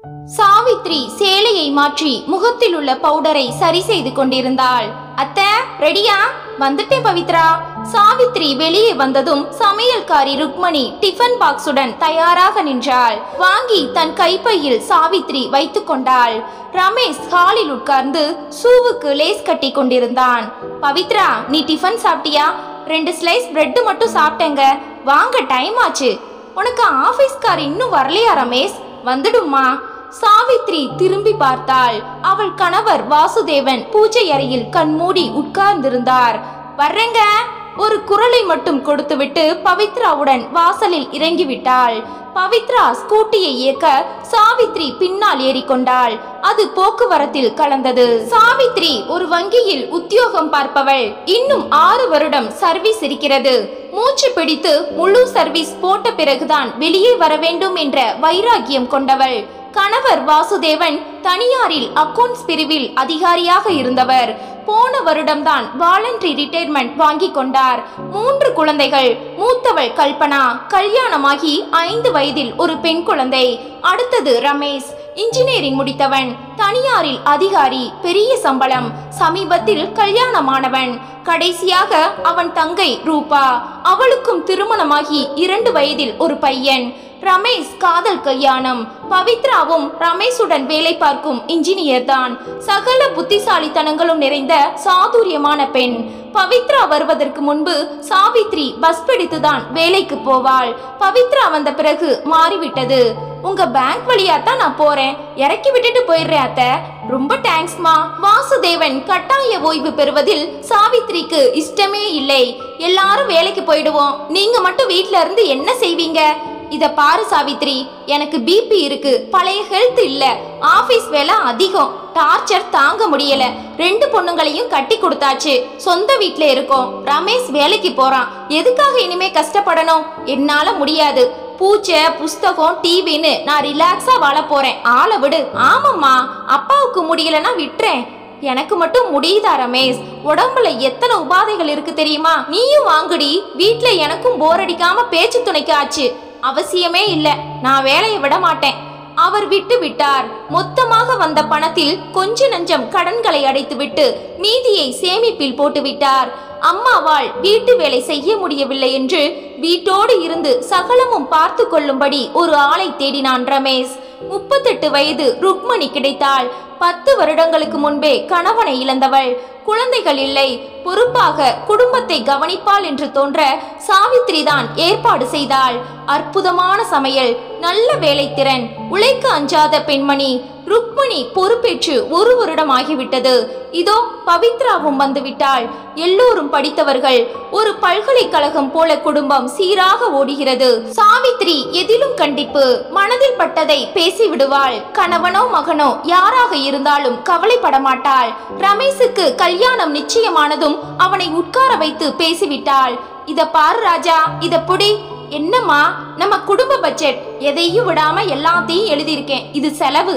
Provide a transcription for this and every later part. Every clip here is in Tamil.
சாவித்ரி சேலையை மாற்றி முகத்தில் உள்ள பவுடரை சரி செய்து கொண்டிருந்தாள். அத்தை ரெடியா? வந்துட்டேன் பவித்ரா. சாவித்ரி வெளியே வந்ததும் சமையல்காரி ருக்மணி டிஃபன் பாக்ஸுடன் தயாராக நின்றாள். வாங்கி தன் கைப்பையில் சாவித்ரி வைத்துக் கொண்டாள். ரமேஷ் ஹாலில் உட்கார்ந்து ஷூவுக்கு லேஸ் கட்டி கொண்டிருந்தான். பவித்ரா, நீ டிஃபன் சாப்பிட்டியா? 2 ஸ்லைஸ் பிரெட் மட்டும் சாப்பிட்டேங்க. வாங்க, டைம் ஆச்சு. உனக்கு ஆபீஸ்கார் இன்னும் வரலையா ரமேஷ்? வந்துடுமா? சாவித்ரி திரும்பி பார்த்தாள். அவள் கணவர் வாசுதேவன் பூஜை அறையில் கண்மூடி உட்கார்ந்திருந்தார். வர்றேங்க ஒரு குரலை மட்டும் கொடுத்துவிட்டு பவித்ராவுடன் வாசலில் இறங்கிவிட்டாள். பவித்ரா ஸ்கூட்டியை இயக்க சாவித்ரி பின்னால் ஏறிக்கொண்டாள். அது போக்குவரத்தில் கலந்தது. சாவித்ரி ஒரு வங்கியில் உத்தியோகம் பார்ப்பவள். இன்னும் 6 வருடம் சர்வீஸ் இருக்கிறது. மூச்சு பிடித்து முழு சர்வீஸ் போட்ட பிறகுதான் வெளியே வர வேண்டும் என்ற வைராகியம் கொண்டவள். கணவர் வாசுதேவன் தனியாரில் அக்கவுண்ட்ஸ் பிரிவில் அதிகாரியாக இருந்தவர். போன வருடம்தான் வாலண்டரி ரிட்டையர்மெண்ட் வாங்கி கொண்டார். 3 குழந்தைகள். மூத்தவள் கல்பனா, கல்யாணமாகி 5 வயதில் ஒரு பெண் குழந்தை. அடுத்தது ரமேஷ், இன்ஜினியரிங் முடித்தவன், தனியாரில் அதிகாரி, பெரிய சம்பளம், சமீபத்தில் கல்யாணமானவன். கடைசியாக அவன் தங்கை ரூபா, அவளுக்கும் திருமணமாகி 2 வயதில் ஒரு பையன். ரமேஷ் காதல் கல்யாணம். பவித்ராவும் ரமேஷுடன் வேலை பார்க்கும் இன்ஜினியர் தான். சகல புத்திசாலித்தனங்களும் நிறைந்த சாதுரியமான பெண். பவித்ரா வருவதற்கு முன்பு சாவித்ரி பஸ் பிடித்துதான் வேலைக்கு போவாள். பவித்ரா வந்த பிறகு மாறிவிட்டது. உங்க பேங்க் வழியா தான் நான் போறேன், இறக்கி விட்டுட்டு போயிடுறேன் அத்தை. ரொம்ப தேங்க்ஸ்மா. வாசுதேவன் கட்டாய ஓய்வு பெறுவதில் சாவித்ரிக்கு இஷ்டமே இல்லை. எல்லாரும் வேலைக்கு போயிடுவோம், நீங்க மட்டும் வீட்ல இருந்து என்ன செய்வீங்க? இத பாரு சாவித்ரி, எனக்கு பிபி இருக்கு, பழைய ஹெல்த் இல்ல, ஆபீஸ் வேலை அதிகம், டார்ச்சர் தாங்க முடியல. 2 பொண்ணுங்களையும் கட்டி கொடுத்தாச்சு, சொந்த வீட்ல இருக்கோம். ரமேஷ் வேலைக்கு போறான், எதுக்காக இனிமே கஷ்டப்படணும்? என்னால முடியாது. பூச்சை, புஸ்தகம், டிவின்னு நான் ரிலாக்ஸா வாழ போறேன், ஆளை விடு. ஆமாம்மா, அப்பாவுக்கு முடியலன்னா விட்டுறேன், எனக்கு மட்டும் முடியுதா ரமேஷ்? உடம்புல எத்தனை உபாதைகள் இருக்கு தெரியுமா? நீயும் வாங்குடி, வீட்ல எனக்கும் போர் அடிக்காம பேச்சு துணைக்கு ஆச்சு. அவசியமே இல்ல, நான் வேலையை விட மாட்டேன். அவர் விட்டு விட்டார். மொத்தமாக வந்த பணத்தில் கொஞ்ச நஞ்சம் கடன்களை அடைத்துவிட்டு மீதியை சேமிப்பில் போட்டு விட்டார். அம்மாவால் வீட்டு வேலை செய்ய முடியவில்லை என்று வீட்டோடு இருந்து சகலமும் பார்த்து கொள்ளும்படி ஒரு ஆளை தேடினான் ரமேஷ். 38 வயது ருக்மணி கிடைத்தாள். 10 வருடங்களுக்கு முன்பே கணவனை இழந்தவள். குழந்தைகள் இல்லை. பொறுப்பாக குடும்பத்தை கவனிப்பாள் என்று தோன்ற சாவித்ரி தான் ஏற்பாடு செய்தாள். அற்புதமான சமையல், நல்ல வேலைத்திறன், உழைக்க அஞ்சாத பெண்மணி. ருக்மணி பொறுப்பேற்று 1 வருடம் ஆகிவிட்டது. இதோ பவித்ராவும் வந்துவிட்டாள். எல்லோரும் படித்தவர்கள். ஒரு பல்கலைக்கழகம் போல குடும்பம் சீராக ஓடுகிறது. சாவித்ரி எதிலும் கண்டிப்பு. மனதில் பட்டதை பேசி விடுவாள். கணவனோ மகனோ யாராக இருந்தாலும் கவலைப்பட மாட்டாள். ரமேஷுக்கு கல்யாணம் நிச்சயமானதும் அவனை உட்கார வைத்து பேசிவிட்டாள். இத பாரு ராஜா, இத புடி. என்னம்மா, நம்ம குடும்ப பட்ஜெட், எதையும் விடாம எல்லாத்தையும் எழுதியிருக்கேன், இது செலவு.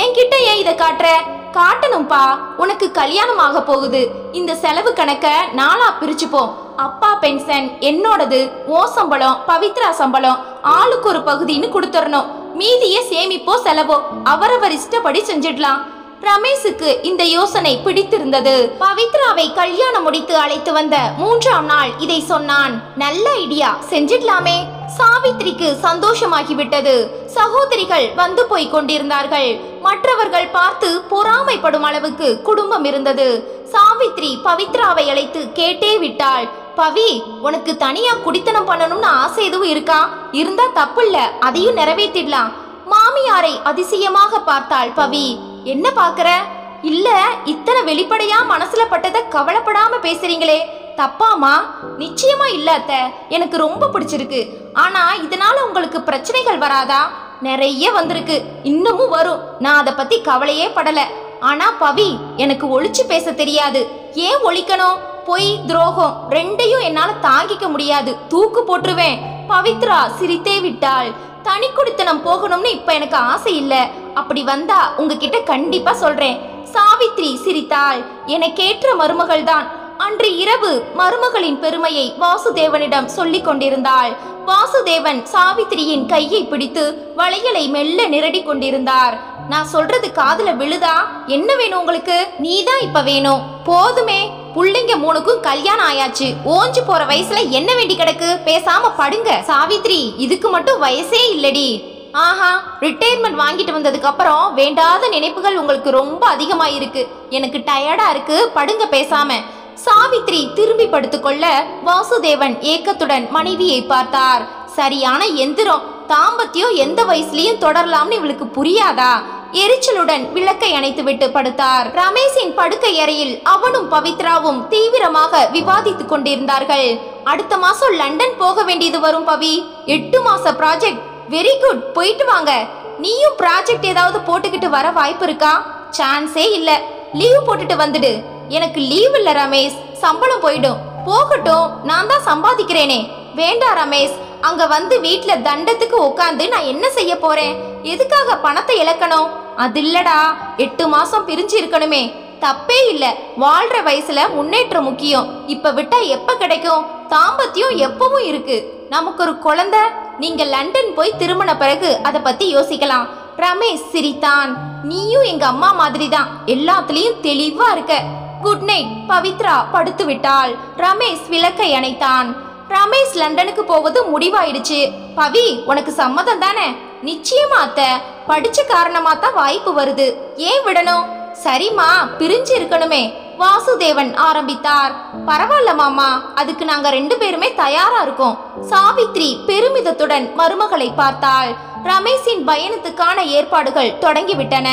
என்கிட்ட ஏன் இதை காட்டுற? காட்டணும்பா, உனக்கு கல்யாணம் ஆக போகுது. இந்த செலவு கணக்க நாளா பிரிச்சுப்போம். அப்பா பென்ஷன் என்னோடது, ஓ சம்பளம், பவித்ரா சம்பளம், ஆளுக்கு ஒரு பகுதின்னு கொடுத்துடணும். மீதிய சேமிப்போ செலவோ அவரவர் இஷ்டப்படி செஞ்சிடலாம். ரமேஷுக்கு இந்த யோசனை பிடித்திருந்தது. பவித்ராவை கல்யாணம் முடித்து அழைத்து வந்த 3ஆம் நாள் இதை சொன்னான். நல்ல ஐடியா, செஞ்சிடலாமே. சாவித்ரிக்கு சந்தோஷமாகிவிட்டது. சகோதரிகள் வந்து போய் கொண்டிருந்தார்கள். மற்றவர்கள் பார்த்து பொறாமைப்படும் அளவுக்கு குடும்பம் இருந்தது. சாவித்ரி பவித்ராவை அழைத்து கேட்டே விட்டாள். பவி, உனக்கு தனியா குடித்தனம் பண்ணணும்னு ஆசை எதுவும் இருக்கா? இருந்தா தப்பு இல்ல, அதையும் நிறைவேற்றிடலாம். மாமியாரை அதிசயமாக பார்த்தாள் பவி. என்ன பாக்குற? இல்ல, இத்தனை வெளிப்படையா மனசுல பட்டதை கவலைப்படாம பேசுறீங்களே, தப்பாமா? நிச்சயமா இல்ல அத்தை, எனக்கு ரொம்ப பிடிச்சிருக்கு. ஆனா இதனால உங்களுக்கு பிரச்சனைகள் வராதா? நிறைய வந்திருக்கு, இன்னமும் வரும். நான் அதை பத்தி கவலையே படல. ஆனா பவி, எனக்கு ஒளிச்சு பேச தெரியாது. ஏன் ஒழிக்கணும்? பொய், துரோகம் 2யும் என்னால தாங்கிக்க முடியாது, தூக்கு போட்டுருவேன். பவித்ரா சிரித்தே விட்டாள். தனி குடித்தனம் போகணும்னு இப்ப எனக்கு ஆசை இல்ல. அப்படி வந்தா உங்ககிட்ட கண்டிப்பா சொல்றேன். சாவித்ரி சிரித்தாள். எனக்கேற்ற மருமகள் தான். அன்று இரவு மருமகளின் பெருமையை வாசுதேவனிடம் சொல்லிக் கொண்டிருந்தாள். வாசுதேவன் சாவித்திரியின் கையை பிடித்து வளையலை மெல்ல நிரடி கொண்டிருந்தார். நான் சொல்றது காதுல விழுதா? என்ன வேணும் உங்களுக்கு? நீதான் இப்ப வேணும். போதுமே, புள்ளைங்க 3க்கும் கல்யாணம் ஆயாச்சு. ஓஞ்சு போற வயசுல என்ன வேண்டி கிடக்கு? பேசாம படுங்க. சாவித்ரி, இதுக்கு மட்டும் வயசே இல்லடி. ஆஹா, ரிட்டையர்மெண்ட் வாங்கிட்டு வந்ததுக்கு அப்புறம் வேண்டாத நினைப்புகள் உங்களுக்கு ரொம்ப அதிகமா இருக்கு. எனக்கு டயர்டா இருக்கு, படுங்க பேசாம. சாவித்ரி திரும்பி படுத்துக்கொள்ள வாசுதேவன் ஏக்கத்துடன் மனைவியை பார்த்தார். சரியான எந்திரம். தாம்பத்தியம் எந்த வயசுலயும் தொடரலாம்னு இவளுக்கு புரியாதா? எரிச்சலுடன் விளக்கை அணைத்துவிட்டு படுத்தார். ரமேஷின் படுக்கை அறையில் அவனும் பவித்ராவும் தீவிரமாக விவாதித்துக் கொண்டிருந்தார்கள். அடுத்த மாசம் லண்டன் போக வேண்டியது வரும் பவி. 8 மாச ப்ராஜெக்ட். வெரி குட், போயிட்டு வாங்க. நீயும் ப்ராஜெக்ட் ஏதாவது போட்டுக்கிட்டு வர வாய்ப்பு இருக்கா? சான்ஸே இல்ல. லீவ் போட்டுட்டு வந்துடு. எனக்கு லீவ் இல்ல ரமேஷ், சம்பளம் போயிடும். போகட்டும், நான் தான் சம்பாதிக்கிறேனே. வேண்டாம் ரமேஷ், அங்க வந்து வீட்டுல தண்டத்துக்கு உட்காந்து நான் என்ன செய்ய போறேன்? எதுக்காக பணத்தை இழக்கணும்? அது இல்லடா, 8 மாசம் பிரிஞ்சு இருக்கணுமே. தப்பே இல்ல, வாழ்ற வயசுல முன்னேற்றம் முக்கியம். இப்ப விட்டா எப்ப கிடைக்கும்? தாம்பத்தியம் எப்பவும் இருக்கு. நமக்கு ஒரு குழந்தை. நீங்க லண்டன் போய் திருமண பிறகு அதை பத்தி யோசிக்கலாம். ரமேஷ் சிரித்தான். நீயும் எங்க அம்மா மாதிரி தான், எல்லாத்துலயும் தெளிவா இருக்க. Good night. பவித்ரா படுத்து விட்டாள். ரமேஷ் விளக்கை அணைத்தான். ரமேஷ் லண்டனுக்கு போவது முடிவாயிடுச்சு. பவி, உனக்கு சம்மதம் தானே? நிச்சயமா அத்தை. படிச்ச காரணமா தான் வாய்ப்பு வருது. ஏன் விடணும்? சரிம்மா, பிரிஞ்சு இருக்கணுமே. வாசுதேவன் ஆரம்பித்தார். பரவாயில்ல மாமா, அதுக்கு நாங்க 2 பேருமே தயாரா இருக்கோம். சாவித்ரி பெருமிதத்துடன் மருமகளை பார்த்தாள். ரமேஷின் பயணத்துக்கான ஏற்பாடுகள் தொடங்கிவிட்டன.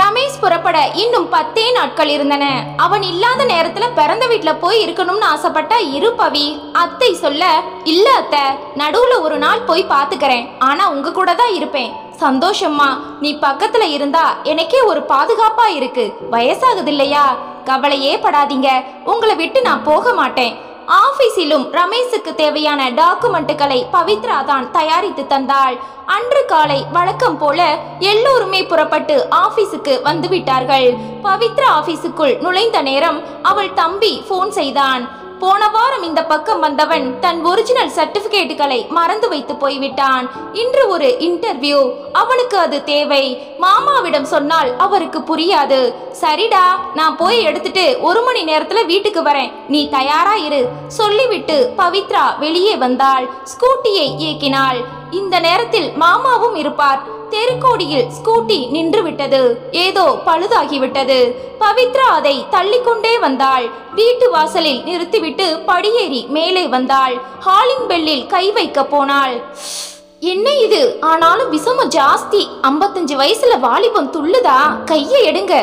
ரமேஷ் புறப்பட இன்னும் 10 நாட்கள் இருந்தன. அவன் இல்லாத நேரத்துல பிறந்த வீட்டுல போய் இருக்கணும்னு ஆசைப்பட்டா இரு பவி. அத்தை சொல்ல, இல்ல அத்தை, நடுவுல ஒரு நாள் போய் பாத்துக்கிறேன். ஆனா உங்க கூட தான் இருப்பேன். சந்தோஷம்மா, நீ பக்கத்துல இருந்தா எனக்கே ஒரு பாதுகாப்பா இருக்கு. வயசாகுது இல்லையா? கவலையே படாதீங்க, உங்களை விட்டு நான் போக மாட்டேன். ஆபீஸிலும் ரமேஷுக்கு தேவையான டாக்குமெண்ட்டுகளை பவித்ரா தான் தயாரித்து தந்தாள். அன்று காலை வழக்கம் போல எல்லோருமே புறப்பட்டு ஆபீஸுக்கு வந்து விட்டார்கள். பவித்ரா ஆபீஸுக்குள் நுழைந்த நேரம் அவள் தம்பி போன் செய்தான். போன வாரம் இந்த பக்கம் வந்தவன் தன் ஒரிஜினல் சர்டிபிகேட்டுகளை மறந்து வைத்து போய்விட்டான். இன்று ஒரு இன்டர்வியூ, அவனுக்கு அது தேவை. மாமாவிடம் சொன்னால் அவருக்கு புரியாது. சரிடா, நான் போய் எடுத்துட்டு 1 மணி நேரத்துல வீட்டுக்கு வரேன், நீ தயாரா இரு சொல்லிவிட்டு பவித்ரா வெளியே வந்தாள். ஸ்கூட்டியை இயக்கினாள். இந்த நேரத்தில் மாமாவும் இருப்பார். தெருக்கோடியில் ஸ்கூட்டி நின்று விட்டது. ஏதோ பழுதாகிவிட்டது. பவித்ரா அதை தள்ளிக்கொண்டே வந்தாள். வீட்டு வாசலில் நிறுத்திவிட்டு படியேறி மேலே வந்தாள். ஹாலிங் பெல்லில் கை வைக்க போனாள். என்ன இது? ஆனாலும் விஷமம் ஜாஸ்தி. 55 வயசுல வாலிபம் துள்ளுதா? கையை எடுங்க.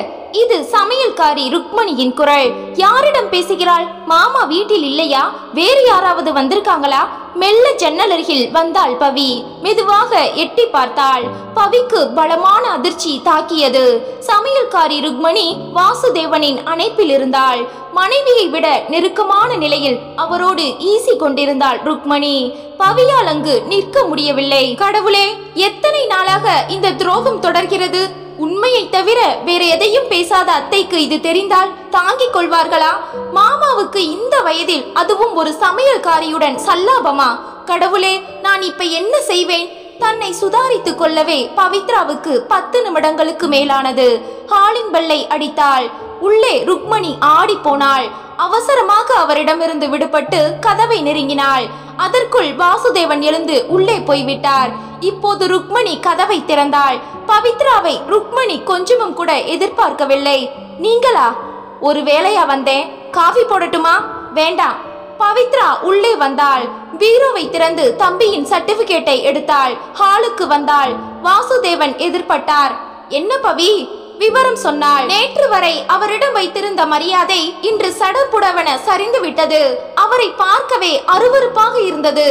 இது சமையல்காரி ருக்மணியின் குரல். யாரிடம் பேசுகிறாள்? மாமா வீட்டில் இல்லையா? வேறு யாராவது வந்திருக்காங்களா? மெல்ல ஜன்னல் அருகில் வந்தாள் பவி. மெதுவாக எட்டி பார்த்தாள். பவிக்கு பலமான அதிர்ச்சி தாக்கியது. சமையல்காரி ருக்மணி வாசுதேவனின் அணைப்பில் இருந்தாள். மனைவியை விட நெருக்கமான நிலையில் அவரோடு ஈசி கொண்டிருந்தாள் ருக்மணி. பவியால் அங்கு நிற்க முடியவில்லை. கடவுளே, எத்தனை நாளாக இந்த துரோகம் தொடர்கிறது? உண்மையை தவிர வேற எதையும் பேசாத அத்தைக்கு இது தெரிந்தால் தாங்கிக் கொள்வார்களா? மாமாவுக்கு இந்த வயதில், அதுவும் ஒரு சமையல்காரியுடன் சல்லாபமா? கடவுளே, நான் இப்ப என்ன செய்வேன்? தன்னை சுதாரித்துக் கொள்ளவே பவித்ராவுக்கு 10 நிமிடங்களுக்கு மேலானது. ஹாலிங் பெல்லை அடித்தாள். உள்ளே ருக்மணி ஆடி போனாள். அவசரமாக அவரிடமிருந்து விடுபட்டு கதவை நெருங்கினாள். அதற்குள் வாசுதேவன் எழுந்து உள்ளே போய்விட்டார். இப்போது ருக்மணி கதவை திறந்தாள். பவித்ராவை ருக்மணி கொஞ்சமும் கூட எதிர்பார்க்கவில்லை. நீங்களா? ஒரு வேளையா வந்தேன். காஃபி போடட்டுமா? வேண்டாம். பவித்ரா உள்ளே வந்தாள். பீரோவை திறந்து தம்பியின் சர்டிபிகேட்டை எடுத்தாள். ஹாலுக்கு வந்தாள். வாசுதேவன் எதிர்பட்டார். என்ன பவி? விவரம் சொன்னாள். நேற்று வரை அவரிடம் வைத்திருந்த மரியாதை இன்று சடபுடவென சரிந்து விட்டது. அவரை பார்க்கவே அருவருப்பாக இருந்தது.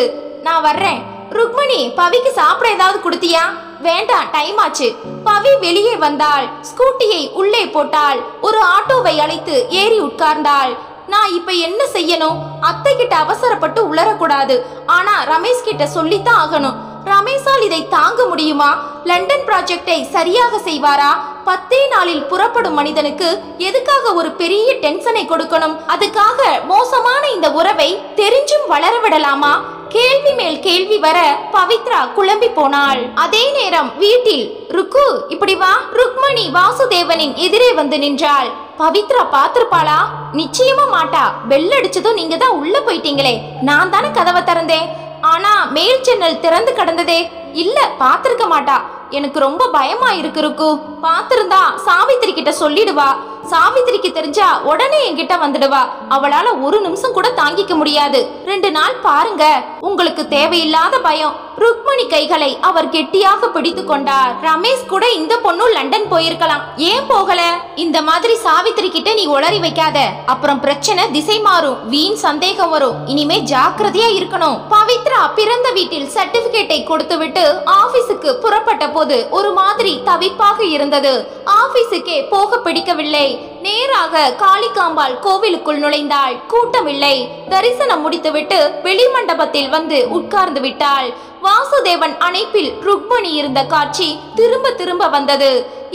நான் வர்றேன். ருக்மணி, பவிக்கு சாப்பிட ஏதாவது கொடுத்தியா? வேண்டாம், டைம் ஆச்சு. பவி வெளியே வந்தாள். ஸ்கூட்டியை உள்ளே போட்டாள். ஒரு ஆட்டோவை அழைத்து ஏறி உட்கார்ந்தாள். நான் இப்ப என்ன செய்யணும்? அத்தை கிட்ட அவசரப்பட்டு உளரக்கூடாது. ஆனா ரமேஷ் கிட்ட சொல்லித்தான் ஆகணும். ரமேஷால் இதை தாங்க முடியுமா? லண்டன் ப்ராஜெக்டை சரியாக செய்வாரா? 10 நாளில் புறப்படும் மனிதனுக்கு எதுக்காக ஒரு பெரிய டென்ஷனை கொடுக்கணும்? அதுக்காக மோசமான இந்த உறவை தெரிஞ்சும் வளர விடலாமா? கேள்வி மேல் கேள்வி வர பவித்ரா குழம்பி போனாள். அதே நேரம் வீட்டில் ருக்கு, இப்படி வா. ருக்மணி வாசுதேவனின் எதிரே வந்து நின்றாள். பவித்ரா பாத்திருப்பாளா? நிச்சயமா மாட்டா. பெல் அடிச்சதும் நீங்க தான் உள்ள போயிட்டீங்களே, நான் தானே கதவை திறந்தேன். ஆனா மேல் ஜன்னல் திறந்து கிடந்ததே. இல்ல, பாத்திருக்க மாட்டா. எனக்கு ரொம்ப பயமா இருக்கு ருக்கு. பாத்திருந்தா சாவித்திரி கிட்ட சொல்லிடுவா. சாவித்திரிக்கு தெரிஞ்சா உடனே என்கிட்ட வந்துடுவா. அவளால ஒரு நிமிஷம் கூட தாங்கிக்க முடியாது. 2 நாள் பாருங்க. உங்களுக்கு தேவையில்லாத பயம். ருக்மணி கைகளை அவர் கெட்டியாக பிடித்து கொண்டார். ரமேஷ் கூட இந்த பொண்ணு லண்டன் போயிருக்கலாம், ஏன் போகல? இந்த மாதிரி சாவித்திரி கிட்ட நீ உளறி வைக்காத, அப்புறம் பிரச்சனை திசை மாறும், வீண் சந்தேகம் வரும். இனிமே ஜாக்கிரதையா இருக்கணும். பவித்ரா பிறந்த வீட்டில் சர்டிபிகேட்டை கொடுத்து விட்டு ஆபீஸுக்கு புறப்பட்ட போது ஒரு மாதிரி தவிப்பாக இருந்தது. ஆபீஸுக்கே போக பிடிக்கவில்லை. நேராக காளிகாம்பாள் கோவிலுக்குள் நுழைந்தாள். கூட்டமில்லை. தரிசனம் முடித்துவிட்டு வெளிமண்டபத்தில் வந்து உட்கார்ந்து விட்டாள். வாசுதேவன் அணைப்பில் ருக்மணி இருந்த காட்சி திரும்ப திரும்ப வந்தது.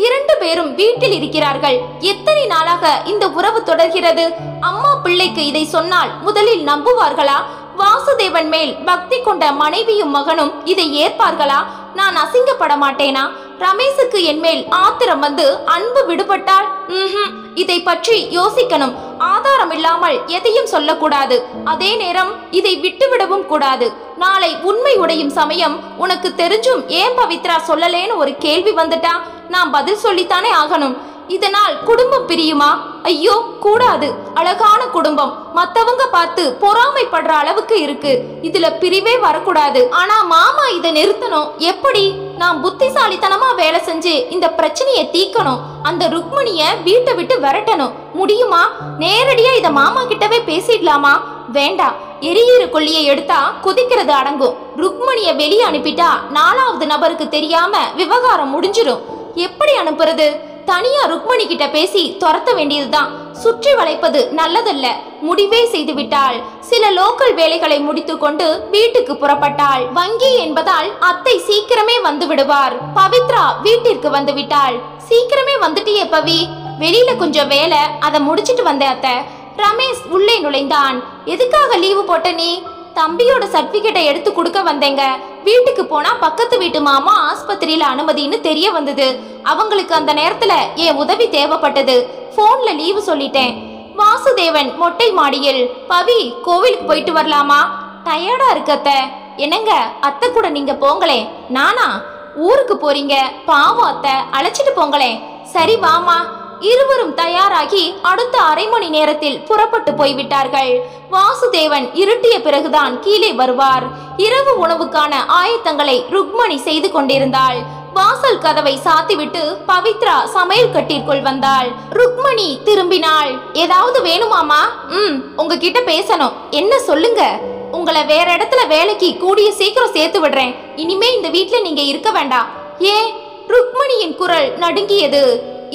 2 பேரும் வீட்டில் இருக்கிறார்கள். எத்தனை நாளாக இந்த உறவு தொடர்கிறது? அம்மா பிள்ளைக்கு இதை சொன்னால் முதலில் நம்புவார்களா? வாசுதேவன் மேல் பக்தி கொண்ட மனைவியும் மகனும் இதை ஏற்பார்களா? நான் அசிங்கப்பட மாட்டேனா? ரமேஷுக்கு என் மேல் ஆத்திரம் வந்து அன்பு விடுபட்டால் இதை பற்றி யோசிக்கணும். ஆதாரம் இல்லாமல் எதையும் சொல்லக்கூடாது. அதே நேரம் இதை விட்டுவிடவும் கூடாது. நாளை உண்மை உடையும் சமயம் உனக்கு தெரிஞ்சும் ஏன் பவித்ரா சொல்லலேன்னு ஒரு கேள்வி வந்துட்டா நான் பதில் சொல்லித்தானே ஆகணும். இதனால் குடும்பம் பிரியுமா? ஐயோ, கூடாது. அழகான குடும்பம் மத்தவங்க பார்த்து பொறாமைப்படுற அளவுக்கு இருக்கு. இதுல பிரிவே வரக்கூடாது. ஆனா மாமா இதை நிறுத்தணும். எப்படி? நான் புத்திசாலித்தனமா வேலை செஞ்சு இந்த பிரச்சனையை தீக்கணும். அந்த ருக்மணிய வீட்டை விட்டு விரட்டணும். முடியுமா? நேரடியா இத மாமா கிட்டவே பேசிடலாமா? வேண்டாம். எரியிற கொல்லியை எடுத்தா கொதிக்கிறது அடங்கும். ருக்மணிய வெளியே அனுப்பிட்டா 4வது நபருக்கு தெரியாம விவகாரம் முடிஞ்சிடும். எப்படி அனுப்புறது? தனியா ருக்மணி கிட்ட பேசி துரத்த வேண்டியதுதான். சுற்றி வளைப்பது நல்லதல்ல. முடிவே செய்து விட்டாள். சில லோக்கல் வேலைகளை முடித்து கொண்டு வீட்டுக்கு புறப்பட்டாள். வங்கி என்பதால் அத்தை சீக்கிரமே வந்து விடுவார். பவித்ரா வீட்டிற்கு வந்து விட்டாள். சீக்கிரமே வந்துட்டியே பவி. வெளியில கொஞ்சம் வேலை, அதை முடிச்சிட்டு வந்த அத்தை. ரமேஷ் உள்ளே நுழைந்தான். எதுக்காக லீவு போட்ட நீ? தம்பியோட சர்டிபிகேட்டை எடுத்து கொடுக்க வந்தேங்க. வீட்டுக்கு போனா பக்கத்து வீட்டு மாமா ஆஸ்பத்திரியில அனுமதின்னு தெரிய வந்தது. அவங்களுக்கு அந்த நேரத்துல என் உதவி தேவைப்பட்டது. போன்ல லீவு சொல்லிட்டேன். வாசுதேவன் மொட்டை மாடியில். பவி, கோவிலுக்கு போயிட்டு வரலாமா? டயர்டா இருக்கத்த. என்னங்க, அத்தை கூட நீங்க போங்களேன். நானா? ஊருக்கு போறீங்க? பாவம் அத்தை, அழைச்சிட்டு போங்களேன். சரி வாமா. இருவரும் தயாராகி அடுத்த அரை மணி நேரத்தில் புறப்பட்டு போய்விட்டார்கள். வாசுதேவன் இருட்டிய பிறகுதான் கீழே வருவார். இரவு உணவுக்கான ஆயத்தங்களை ருக்மணி செய்து கொண்டிருந்தாள். வாசல் கதவை சாத்திவிட்டு பவித்ரா சமையல் கட்டிற்குள் வந்தாள். ருக்மணி திரும்பினாள். ஏதாவது வேணுமாமா? உங்ககிட்ட பேசணும். என்ன சொல்லுங்க? உங்களை வேற இடத்துல வேலைக்கு கூடிய சீக்கிரம் சேர்த்து விடுறேன். இனிமே இந்த வீட்டுல நீங்க இருக்க வேண்டாம். ஏன்? ருக்மணியின் குரல் நடுங்கியது.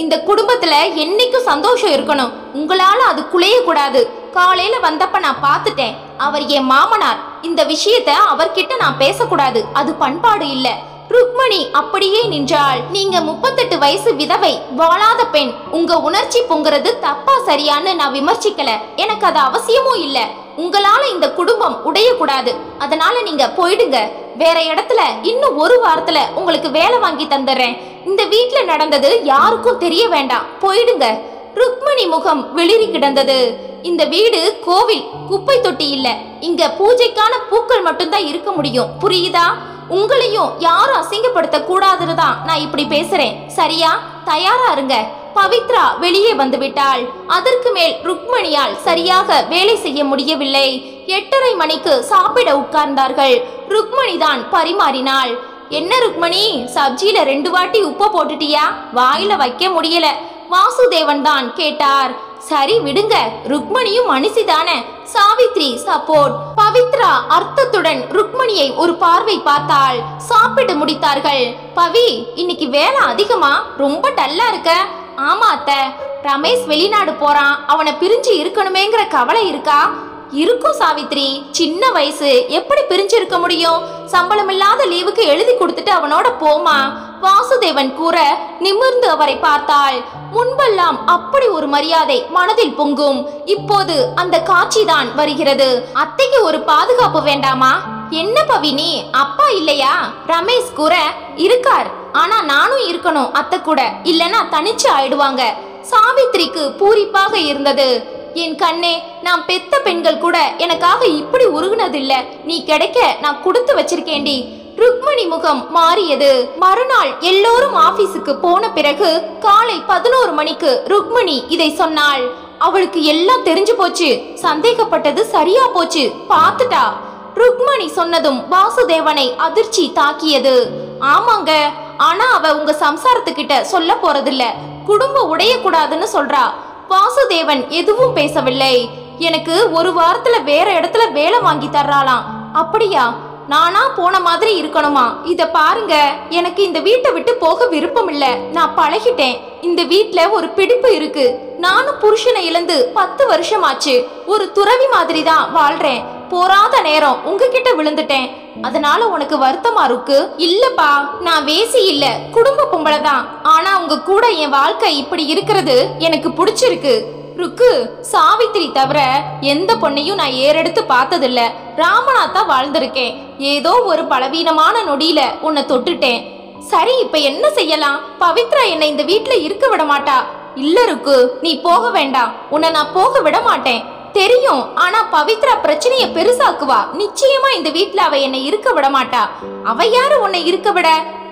இந்த குடும்பத்துல என்னைக்கும் சந்தோஷம் இருக்கணும். உங்களால அது குலைய கூடாது. காலையில வந்தப்ப நான் பார்த்துட்டேன். அவர் என் மாமனார். இந்த விஷயத்த அவர்கிட்ட நான் பேசக்கூடாது. அது பண்பாடு இல்ல. ருக்மணி அப்படியே நின்றாள். நீங்க 38 வயசு விதவை, வாழாத பெண். உங்க உணர்ச்சி பொங்குறது தப்பா சரியான்னு நான் விமர்சிக்கல. எனக்கு அது அவசியமும் இல்ல. உங்களால இந்த குடும்பம் உடையக்கூடாது. அதனால நீங்க போயிடுங்க. வேற இடத்துல இன்னும் 1 வாரத்துல உங்களுக்கு வேலை வாங்கி தந்துடுறேன். இந்த வீட்டுல நடந்தது யாருக்கும் தெரிய வேண்டாம். போயிடுங்க. ருக்மணி முகம் வெளிரி கிடந்தது. இந்த வீடு கோவில், குப்பை தொட்டி இல்ல. இங்க பூஜைக்கான பூக்கள் மட்டும்தான் இருக்க முடியும். புரியுதா? உங்களையும் யாரும் அசிங்கப்படுத்த கூடாதுன்னு தான் நான் இப்படி பேசுறேன். சரியா? தயாரா இருங்க. பவித்ரா வெளியே வந்து விட்டாள். அதற்கு மேல் ருக்மணியால் சரியாக வேலை செய்ய முடியவில்லை. 8:30 மணிக்கு சாப்பிட உட்கார்ந்தார்கள். ருக்மணி தான் பரிமாறினாள். என்ன ருக்மணி, சப்ஜியில 2 வாட்டி உப்பு போட்டுட்டியா? வாயில வைக்க முடியல. வாசுதேவன் தான் கேட்டார். சரி விடுங்க, ருக்மணியும் மனுஷிதானே. சாவித்ரி சப்போர்ட். பவித்ரா அர்த்தத்துடன் ருக்மணியை ஒரு பார்வை பார்த்தாள். சாப்பிட்டு முடித்தார்கள். பவி, இன்னைக்கு வேலை அதிகமா? ரொம்ப டல்லா இருக்க. ஆமா அத்தை, ரமேஷ் வெளிநாடு போறான். அவனை பிரிஞ்சு இருக்கணுமேங்கிற கவலை இருக்கா? இருக்கும் சாவித்ரி, சின்ன வயசு, எப்படி பிரிஞ்சிருக்க முடியும்? சம்பளம் இல்லாத லீவுக்கு எழுதி கொடுத்துட்டு அவனோட போமா. வாசுதேவன் கூற நிமிர்ந்து அவரை பார்த்தாள். முன்பெல்லாம் அப்படி ஒரு மரியாதை மனதில் பொங்கும். இப்போது அந்த காட்சிதான் வருகிறது. அத்தைக்கு ஒரு பாதுகாப்பு வேண்டாமா? என்ன பவினி, அப்பா இல்லையா? ரமேஷ் கூற இருக்கார், ஆனா நானும் இருக்கணும் அத்தை கூட, இல்லனா தனிச்சு ஆயிடுவாங்க. சாவித்ரிக்கு பூரிப்பாக இருந்தது. என் கண்ணே, நான் பெத்த பெண்கள் கூட எனக்காக இப்படி உருகுனதில்ல. நீ கிடைக்க நான் கொடுத்து வச்சிருக்கேண்டி. ருக்மணி முகம் மாறியது. மறுநாள் எல்லோரும் ஆபீஸுக்கு போன பிறகு காலை 11 மணிக்கு ருக்மணி இதை சொன்னாள். அவளுக்கு எல்லாம் தெரிஞ்சு போச்சு. சந்தேகப்பட்டது சரியா போச்சு, பாத்துட்டா. ருக்மணி சொன்னதும் வாசுதேவனை அதிர்ச்சி தாக்கியது. ஆமாங்க, ஆனா அவ உங்க சம்சாரத்துக்கிட்ட சொல்ல போறதில்ல. குடும்பம் உடையக்கூடாதுன்னு சொல்றா. வாசுதேவன் எதுவும் பேசவில்லை. எனக்கு ஒரு வாரத்துல வேற இடத்துல வேலை வாங்கி தர்றாளாம். அப்படியா? நானா போன மாதிரி இருக்கணுமா? இத பாருங்க, எனக்கு இந்த வீட்டை விட்டு போக விருப்பம் இல்ல. நான் பழகிட்டேன். இந்த வீட்ல ஒரு பிடிப்பு இருக்கு. நானும் புருஷனை இழந்து 10 வருஷமாச்சு. ஒரு துறவி மாதிரி தான் வாழ்றேன். போராத நேரம் உங்ககிட்ட விழுந்துட்டேன். அதனால உனக்கு வருத்தமா இருக்கு? இல்லப்பா, நான் வேசி இல்ல, குடும்ப பொம்பளை தான். ஆனா உங்க கூட என் வாழ்க்கை இப்படி இருக்கிறது எனக்கு பிடிச்சிருக்கு. ருக்கு, சாவித்ரி தவிர எந்த பொண்ணையும் நான் ஏறெடுத்து பார்த்ததில்ல. ராமநாத்தா வாழ்ந்திருக்கேன். ஏதோ ஒரு பலவீனமான நொடியில உன்னை தொட்டுட்டேன். சரி, இப்ப என்ன செய்யலாம்? பவித்ரா என்னை இந்த வீட்டுல இருக்க விட மாட்டா. இல்ல ருக்கு, நீ போக வேண்டாம். உன்னை நான் போக விட மாட்டேன். தெரியும், ஆனா பவித்ரா பிரச்சனைய பெருசாக்குவா. நிச்சயமா இந்த வீட்டுல அவ என்னை இருக்க விட மாட்டா. அவ யாரு உன்னை இருக்க விட?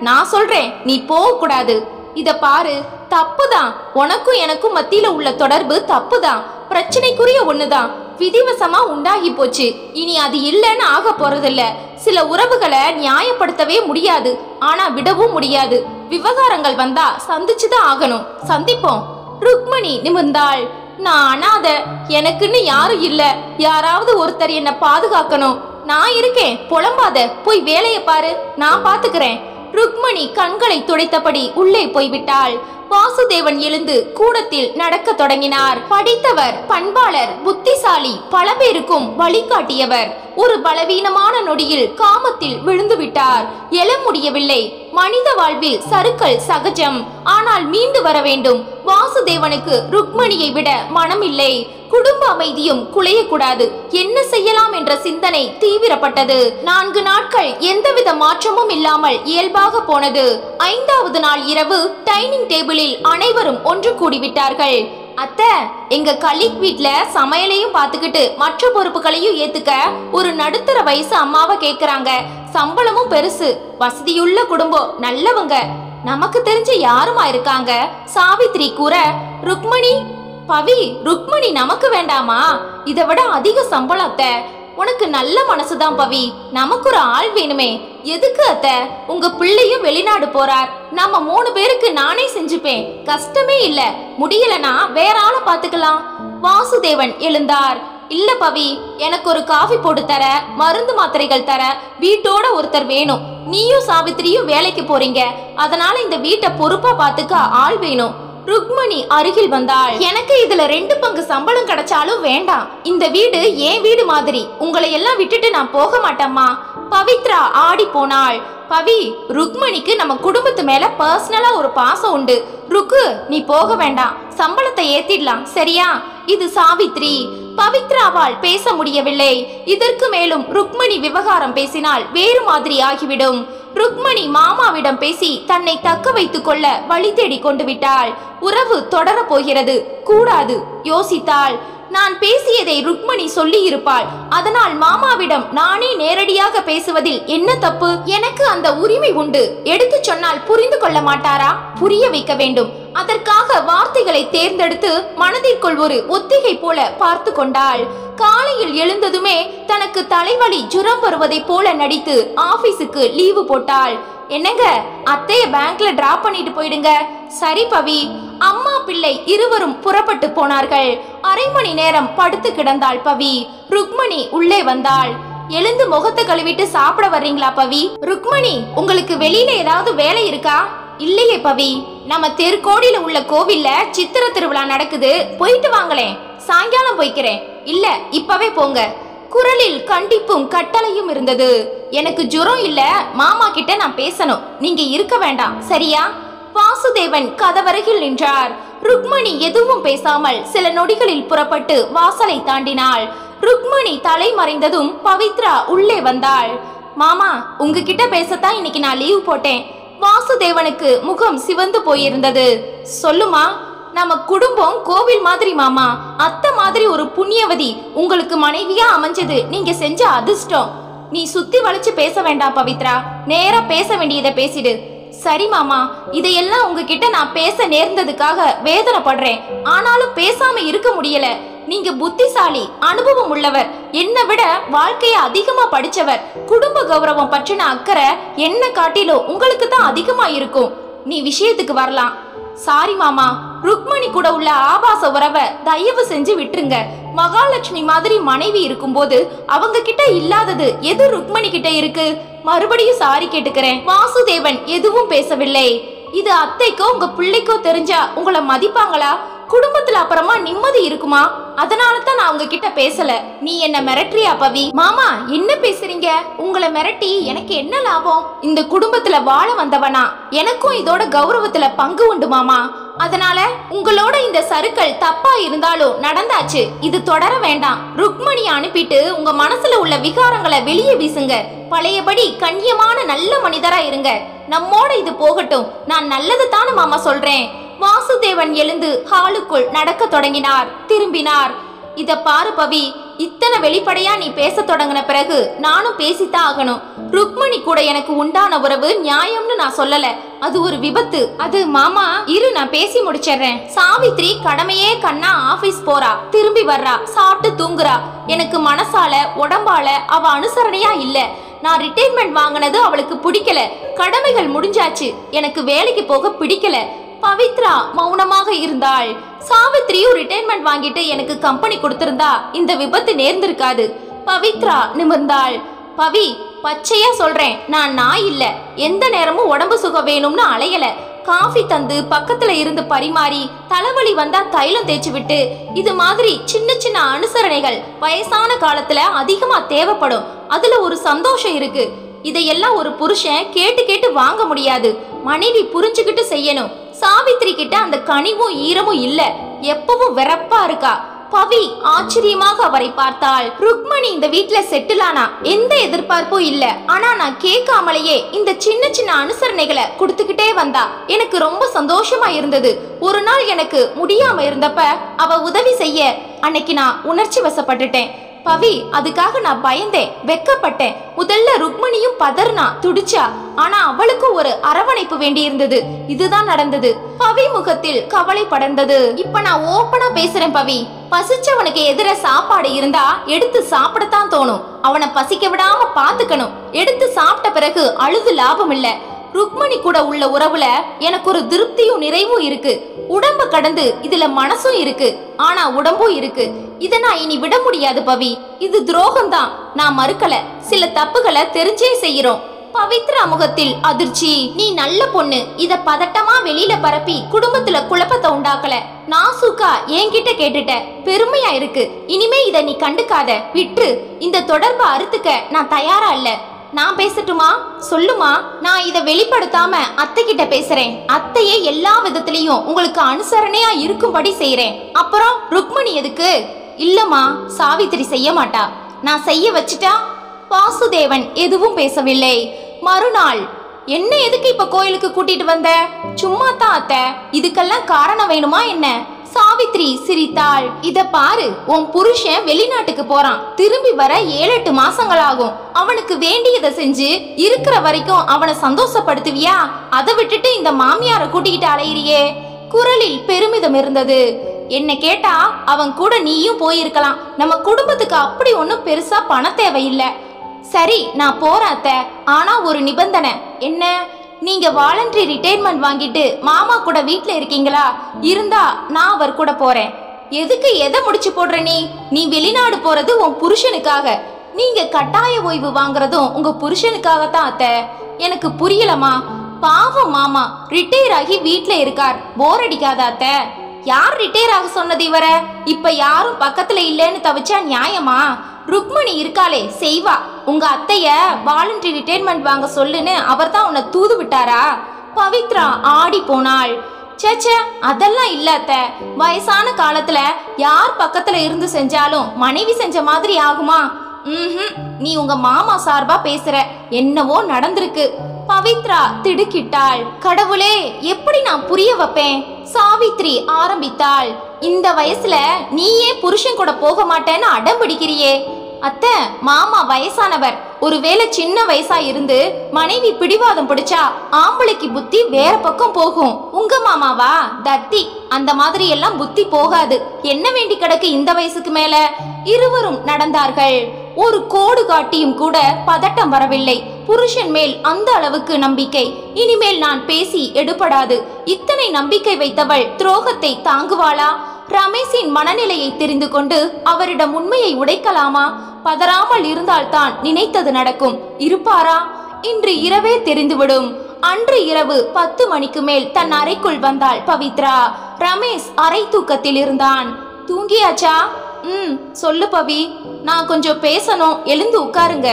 நான் சொல்றேன், நீ போக கூடாது. இத பாரு, தப்புதான். உனக்கும் எனக்கும் மத்தியில உள்ள தொடர்பு தப்புதான். பிரச்சனைக்குரிய ஒண்ணுதான். விதிவசமா உண்டாகி போச்சு. இனி அது இல்லைன்னு ஆக போறதில்ல. சில உறவுகளை நியாயப்படுத்தவே முடியாது, ஆனா விடவும் முடியாது. விவகாரங்கள் வந்தா சந்திச்சுதான் ஆகணும். சந்திப்போம். ருக்மணி நிமிர்ந்தாள். நான் அனாத, எனக்குன்னு யாரும் இல்ல. யாராவது ஒருத்தர் என்ன பாதுகாக்கணும். நான் இருக்கேன், புலம்பாத. போய் வேலையை பாரு, நான் பாத்துக்கிறேன். ருக்மணி கண்களை துடைத்தபடி உள்ளே போய்விட்டாள். வாசுதேவன் எழுந்து கூடத்தில் நடக்க தொடங்கினார். படித்தவர், பண்பாளர், புத்திசாலி, பல பேருக்கும் வழிகாட்டியவர். ஒரு பலவீனமான நொடியில் காமத்தில் விழுந்து விட்டார். எழ முடியவில்லை. மனித வாழ்வில் சறுக்கல் சகஜம், ஆனால் மீண்டு வர வேண்டும். வாசுதேவனுக்கு ருக்மணியை விட மனமில்லை. குடும்ப அமைதியும் குலையக்கூடாது. என்ன செய்யலாம் என்ற சிந்தனை தீவிரப்பட்டது. 4 நாட்கள் எந்தவித மாற்றமும் இல்லாமல் இயல்பாக போனது. 5வது நாள் இரவு டைனிங் டேபிளில் அனைவரும் ஒன்று கூடிவிட்டார்கள். அத்தை, எங்க கலீக் வீட்ல சமையலையும் பாத்துக்கிட்டு மற்ற பொறுப்புகளையும் ஏத்துக்க ஒரு நடுத்தர வயசு அம்மாவை கேக்குறாங்க. சம்பளமும் பெருசு. வசதியுள்ள குடும்பம், நல்லவங்க. நமக்கு தெரிஞ்ச யாருமா இருக்காங்க? சாவித்ரி கூற, ருக்மணி, பவி, ருக்மணி நமக்கு வேண்டாமா? இதை விட அதிக சம்பளத்தை. உனக்கு நல்ல மனசுதான் பவி. நமக்கு ஒரு ஆள் வேணுமே. எதுக்கு அத்தை? உங்க பிள்ளையும் வெளிநாடு போறார். நம்ம 3 பேருக்கு நானே செஞ்சுப்பேன். கஷ்டமே இல்ல. முடியலனா வேற ஆளை பாத்துக்கலாம். வாசுதேவன் எழுந்தார். இல்ல பவி, எனக்கு ஒரு காஃபி போட்டு தர, மருந்து மாத்திரைகள் தர வீட்டோட ஒருத்தர் வேணும். நீயும் சாவித்திரியும் வேலைக்கு போறீங்க. அதனால இந்த வீட்டை பொறுப்பா பாத்துக்க ஆள் வேணும். ருக்மணி அருகில் வந்தாள். எனக்கு இதுல 2 பங்கு சம்பளம் கிடைச்சாலும் வேண்டாம். இந்த வீடு என் வீடு மாதிரி. உங்களை எல்லாம் விட்டுட்டு நான் போக மாட்டேம்மா. பவித்ரா ஆடி போனாள். பவி, ருக்மணிக்கு நம்ம குடும்பத்து மேல பர்சனலா ஒரு பாசம் உண்டு. ருக்கு, நீ போக வேண்டாம். சம்பளத்தை ஏத்திடலாம், சரியா? இது சாவித்ரி. பவித்ராவால் பேச முடியவில்லை. இதற்கு மேலும் ருக்மணி விவகாரம் பேசினால் வேறு மாதிரி ஆகிவிடும். ருக்மணி மாமாவிடம் பேசி தன்னை தக்க வைத்துக் கொள்ள வழி தேடி கொண்டு விட்டாள். உறவு தொடர போகிறது. கூடாது யோசித்தாள். நான் பேசியதை ருக்மணி சொல்லி இருப்பாள். அதனால் மாமாவிடம் நானே நேரடியாக பேசுவதில் என்ன தப்பு? எனக்கு அந்த உரிமை உண்டு. எடுத்து சொன்னால் புரிந்து கொள்ள மாட்டாரா? புரிய வைக்க வேண்டும். அதற்காக வார்த்தைகளை தேர்ந்தெடுத்து மனதிற்குள் ஒரு ஒத்திகை போல பார்த்து கொண்டாள். காலையில் எழுந்ததுமே தனக்கு தலைவலி ஜுரம் வருவதை போல நடித்து ஆபீஸுக்கு லீவு போட்டாள். என்னங்க, அத்தைய பேங்க்ல டிராப் பண்ணிட்டு போயிடுங்க. சரி பவி. அம்மா பிள்ளை இருவரும் புறப்பட்டு போனார்கள். அரை மணி நேரம் படுத்து கிடந்தாள் பவி. ருக்மணி உள்ளே வந்தாள். எழுந்து முகத்தை கழுவிட்டு சாப்பிட வர்றீங்களா பவி? ருக்மணி, உங்களுக்கு வெளியில ஏதாவது வேலை இருக்கா? இல்லையே பவி, நம்ம தெருக்கோடியில உள்ள கோவில்ல சித்திர திருவிழா நடக்குது, போயிட்டு வாங்களேன். சாயங்காலம் போய்க்கிறேன். இல்ல இப்பவே போங்க. குரலில் கண்டிப்பும் கட்டளையும் இருந்தது. எனக்கு ஜுரம் இல்ல, மாமா கிட்ட நான் பேசணும், நீங்க இருக்க வேண்டாம், சரியா? வாசுதேவன் கதவருகில் நின்றார். ருக்மணி எதுவும் பேசாமல் சில நொடிகளில் புறப்பட்டு வாசலை தாண்டினாள். ருக்மணி தலை மறைந்ததும் பவித்ரா உள்ளே வந்தாள். மாமா, உங்ககிட்ட பேசத்தான் இன்னைக்கு நான் லீவ் போட்டேன். வாசுதேவனுக்கு முகம் சிவந்து போயிருந்தது. சொல்லுமா. நம்ம குடும்பம் கோவில் மாதிரி மாமா. அத்தை மாதிரி ஒரு புண்ணியவதி உங்களுக்கு மனைவியா அமைஞ்சது நீங்க செஞ்ச அதிர்ஷ்டம். நீ சுத்தி வளைச்சு பேச வேண்டாம் பவித்ரா, நேரா பேச வேண்டியதை பேசிடு. சரி மாமா, இதையெல்லாம் உங்ககிட்ட நான் பேச நேர்ந்ததுக்காக வேதனைப்படுறேன். ஆனாலும் பேசாம இருக்க முடியல. நீங்க புத்திசாலி, அனுபவம் உள்ளவர், என்னை விட வாழ்க்கைய அதிகமா படிச்சவர். குடும்ப கௌரவம் பற்றின அக்கறை என்ன காட்டிலும் உங்களுக்கு தான் அதிகமா இருக்கும். நீ விஷயத்துக்கு வரலாம். சாரி மாமா, ருக்மணி கூட உள்ள ஆபாச உறவை தயவு செஞ்சு விட்டுருங்க. மகாலட்சுமி மாதிரி மனைவி இருக்கும்போது அவங்க கிட்ட இல்லாதது எது ருக்மணி கிட்ட இருக்கு? மறுபடியும் சாரி கேட்டுக்கிறேன். வாசுதேவன் எதுவும் பேசவில்லை. இது அத்தைக்கோ உங்க பிள்ளைக்கோ தெரிஞ்சா உங்களை மதிப்பாங்களா? குடும்பத்துல அப்புறமா நிம்மதி இருக்குமா? அதனாலதான் நான் உங்ககிட்ட பேசல. நீ என்ன மிரட்டுறியா பவி? மாமா என்ன பேசுறீங்க? உங்களை மிரட்டி எனக்கு என்ன லாபம்? இந்த குடும்பத்துல வாழ வந்தவனா, எனக்கும் இதோட கௌரவத்துல பங்கு உண்டு மாமா. அதனால உங்களோட இந்த சறுக்கல் தப்பா இருந்தாலும் நடந்தாச்சு, இது தொடர வேண்டாம். ருக்மணியை அனுப்பிட்டு உங்க மனசுல உள்ள விகாரங்களை வெளியே வீசுங்க. பழையபடி கண்ணியமான நல்ல மனிதரா இருங்க. நம்மோட இது போகட்டும். நான் நல்லது தானே மாமா சொல்றேன். வாசுதேவன் எழுந்து ஹாலுக்குள் நடக்க தொடங்கினார். திரும்பினார். இத பாரு பவி, இத்தனை வெளிப்படையா நீ பேச தொடங்கின பிறகு நானும் பேசித்தான் ஆகணும். ருக்மணி கூட எனக்கு உண்டான உறவு நியாயம்னு நான் சொல்லல, அது ஒரு விபத்து. அது மாமா இரு, நான் பேசி முடிச்சிடுறேன். சாவித்ரி கடமையே கண்ணா ஆபீஸ் போறா, திரும்பி வர்றா, சாப்பிட்டு தூங்குறா. எனக்கு மனசால உடம்பால அவ அனுசரணையா இல்ல. நான் ரிட்டைர்மெண்ட் வாங்கினது அவளுக்கு பிடிக்கல. கடமைகள் முடிஞ்சாச்சு, எனக்கு வேலைக்கு போக பிடிக்கல. பவித்ரா மௌனமாக இருந்தாள். சாவித்ரியும் ரிட்டைர்மெண்ட் வாங்கிட்டு எனக்கு கம்பெனி கொடுத்திருந்தா இந்த விபத்து நேர்ந்திருக்காது. பவித்ரா நிமிர்ந்தாள். பவி, பச்சையா சொல்றேன், நான் நாய் இல்ல. எந்த நேரமும் உடம்பு சுகம் வேணும்னு அலையல. காஃபி தந்து பக்கத்துல இருந்து பரிமாறி, தலைவலி வந்தா தைலம் தேய்ச்சி விட்டு, இது மாதிரி சின்ன சின்ன அனுசரணைகள் வயசான காலத்துல அதிகமா தேவைப்படும். அதுல ஒரு சந்தோஷம் இருக்கு. இதையெல்லாம் ஒரு புருஷன் கேட்டு கேட்டு வாங்க முடியாது. மனைவி புரிஞ்சுக்கிட்டு செய்யணும். சாவித்ரி கிட்ட அந்த கனிவும் ஈரமும் இல்ல, எப்பவும் வெறப்பா இருக்கா. பவி ஆச்சரியமாக அவரை பார்த்தாள். ருக்மணி இந்த வீட்ல செட்டில் ஆனா எந்த எதிர்பார்ப்பும் இல்ல. ஆனா நான் கேட்காமலேயே இந்த சின்ன சின்ன அனுசரணைகளை கொடுத்துக்கிட்டே வந்தா. எனக்கு ரொம்ப சந்தோஷமா இருந்தது. ஒரு நாள் எனக்கு முடியாம இருந்தப்ப அவ உதவி செய்ய அன்னைக்கு நான் உணர்ச்சி வசப்பட்டுட்டேன். பவி, அதுக்காக நான் பயந்தேன், வெக்கப்பட்டேன். முதல்ல ருக்மணியும் பதர்னா, துடிச்சா. ஆனா அவளுக்கும் ஒரு அரவணைப்பு வேண்டி இருந்தது. இதுதான் நடந்தது. பவி முகத்தில் கவலை படர்ந்தது. இப்ப நான் ஓப்பனா பேசுறேன் பவி. பசிச்சவனுக்கு எதிர சாப்பாடு இருந்தா எடுத்து சாப்பிடத்தான் தோணும். அவனை பசிக்க விடாம பாத்துக்கணும். எடுத்து சாப்பிட்ட பிறகு அழுது லாபம் இல்ல. ருக்மணி கூட உள்ள உறவுல எனக்கு ஒரு திருப்தியும் நிறைவும் இருக்கு. உடம்ப கடந்து இதுல மனசும் இருக்கு. ஆனா உடம்பும் இருக்கு. இத நான் இனி விட முடியாது பவி. இது துரோகம் தான், நான் மறுக்கல. சில தப்புகளை தெரிஞ்சே செய்யறோம். பவித்ரா முகத்தில் அதிர்ச்சி. நீ நல்ல பொண்ணு, இத பதட்டமா வெளியில பரப்பி குடும்பத்துல குழப்பத்தை உண்டாக்கல. நாசுக்கா என்கிட்ட கேட்டுட்ட, பெருமையா இருக்கு. இனிமே இத நீ கண்டுக்காத, விட்டு. இந்த தொடர்பை அறுத்துக்க நான் தயாரா இல்ல. நான் பேசட்டுமா? சொல்லுமா. நான் இத வெளிப்படுத்தாம அத்தை கிட்ட பேசுறேன். அத்தையே எல்லா விதத்திலையும் உங்களுக்கு அனுசரணையா இருக்கும்படி செய்யறேன். அப்புறம் ருக்மணி எதுக்கு? இல்லம்மா, சாவித்ரி செய்ய மாட்டா. நான் செய்ய வச்சுட்டா? வாசுதேவன் எதுவும் பேசவில்லை. மறுநாள், என்ன எதுக்கு இப்ப கோயிலுக்கு கூட்டிட்டு வந்த? சும்மா தான் அத்தை. இதுக்கெல்லாம் காரணம் வேணுமா என்ன? சாவித்ரி சிரித்தாள். இத பாரு, உன் புருஷன் வெளிநாட்டுக்கு போறான். திரும்பி வர 7-8 மாசங்கள் ஆகும். அவனுக்கு வேண்டியதை செஞ்சு இருக்கிற வரைக்கும் அவனை சந்தோஷப்படுத்துவியா? அதை விட்டுட்டு இந்த மாமியாரை கூட்டிக்கிட்டு அலையிறியே. குரலில் பெருமிதம் இருந்தது. என்ன கேட்டா அவன் கூட நீயும் போயிருக்கலாம். நம்ம குடும்பத்துக்கு அப்படி ஒன்னும் பெருசா பண தேவையில்லை. சரி, நான் போறேன் அத்தை. ஆனா ஒரு நிபந்தனை. என்ன? நீங்க வாலண்டரி ரிட்டைர்மெண்ட் வாங்கிட்டு மாமா கூட வீட்ல இருக்கீங்களா? இருந்தா நான் அவர் கூட போறேன். எதுக்கு எதை முடிச்சு போடுற நீ? நீ வெளிநாடு போறது உன் புருஷனுக்காக. நீங்க கட்டாய ஓய்வு வாங்குறதும் உங்க புருஷனுக்காகத்தான் அத்தை. எனக்கு புரியலமா. பாவம் மாமா ரிட்டையர் ஆகி வீட்ல இருக்கார். போர் அடிக்காத அத்தை? யார் ரிட்டையர் ஆக சொன்னது இவர? இப்ப யாரும் பக்கத்துல இல்லைன்னு தவிச்சா நியாயமா? ருக்மணி இருக்காளே செய்வா. உங்க அத்தைய வாலண்டரி ரிட்டையர்மெண்ட் வாங்க சொல்லுன்னு அவர் தான் உன்னை தூது விட்டாரா? பவித்ரா ஆடி போனாள். சேச்சே, அதெல்லாம் இல்ல அத்தை. வயசான காலத்துல யார் பக்கத்துல இருந்து செஞ்சாலும் மனைவி செஞ்ச மாதிரி ஆகுமா? நீ உங்க மாமா சார்பா பேசுற. என்னவோ நடந்திருக்கு. பவித்ரா திடுக்கிட்டாள். கடவுளே, எப்படி நான் புரிய வைப்பேன்? சாவித்ரி ஆரம்பித்தாள். இந்த வயசுல நீயே புருஷன் கூட போக மாட்டேன்னு அடம் பிடிக்கிறியே. அத்தை, மாமா வயசானவர். ஒருவேளை சின்ன வயசா இருந்து மனைவி பிடிவாதம் பிடிச்சா ஆம்பளைக்கு புத்தி வேற பக்கம் போகும். உங்க மாமாவா தத்தி? அந்த மாதிரி எல்லாம் புத்தி போகாது. என்ன வேண்டி கிடக்கு இந்த வயசுக்கு மேல? இருவரும் நடந்தார்கள். ஒரு கோடு காட்டியும் கூட பதட்டம் வரவில்லை. புருஷன் மேல் அந்த அளவுக்கு நம்பிக்கை. இனிமேல் நான் பேசி எடுபடாது. இத்தனை நம்பிக்கை வைத்தவள் துரோகத்தை தாங்குவாளா? ரமேஷின் மனநிலையை தெரிந்து கொண்டு அவரிடம் உண்மையை உடைக்கலாமா? பதறாமல் இருந்தால்தான் நினைத்தது நடக்கும். இருப்பாரா? இன்று இரவே தெரிந்துவிடும். அன்று இரவு 10 மணிக்கு மேல் தன் அறைக்குள் வந்தாள் பவித்ரா. ரமேஷ் அரை தூக்கத்தில் இருந்தான். தூங்கியாச்சா? சொல்லு பவி, நான் கொஞ்சம் பேசணும், எழுந்து உட்காருங்க.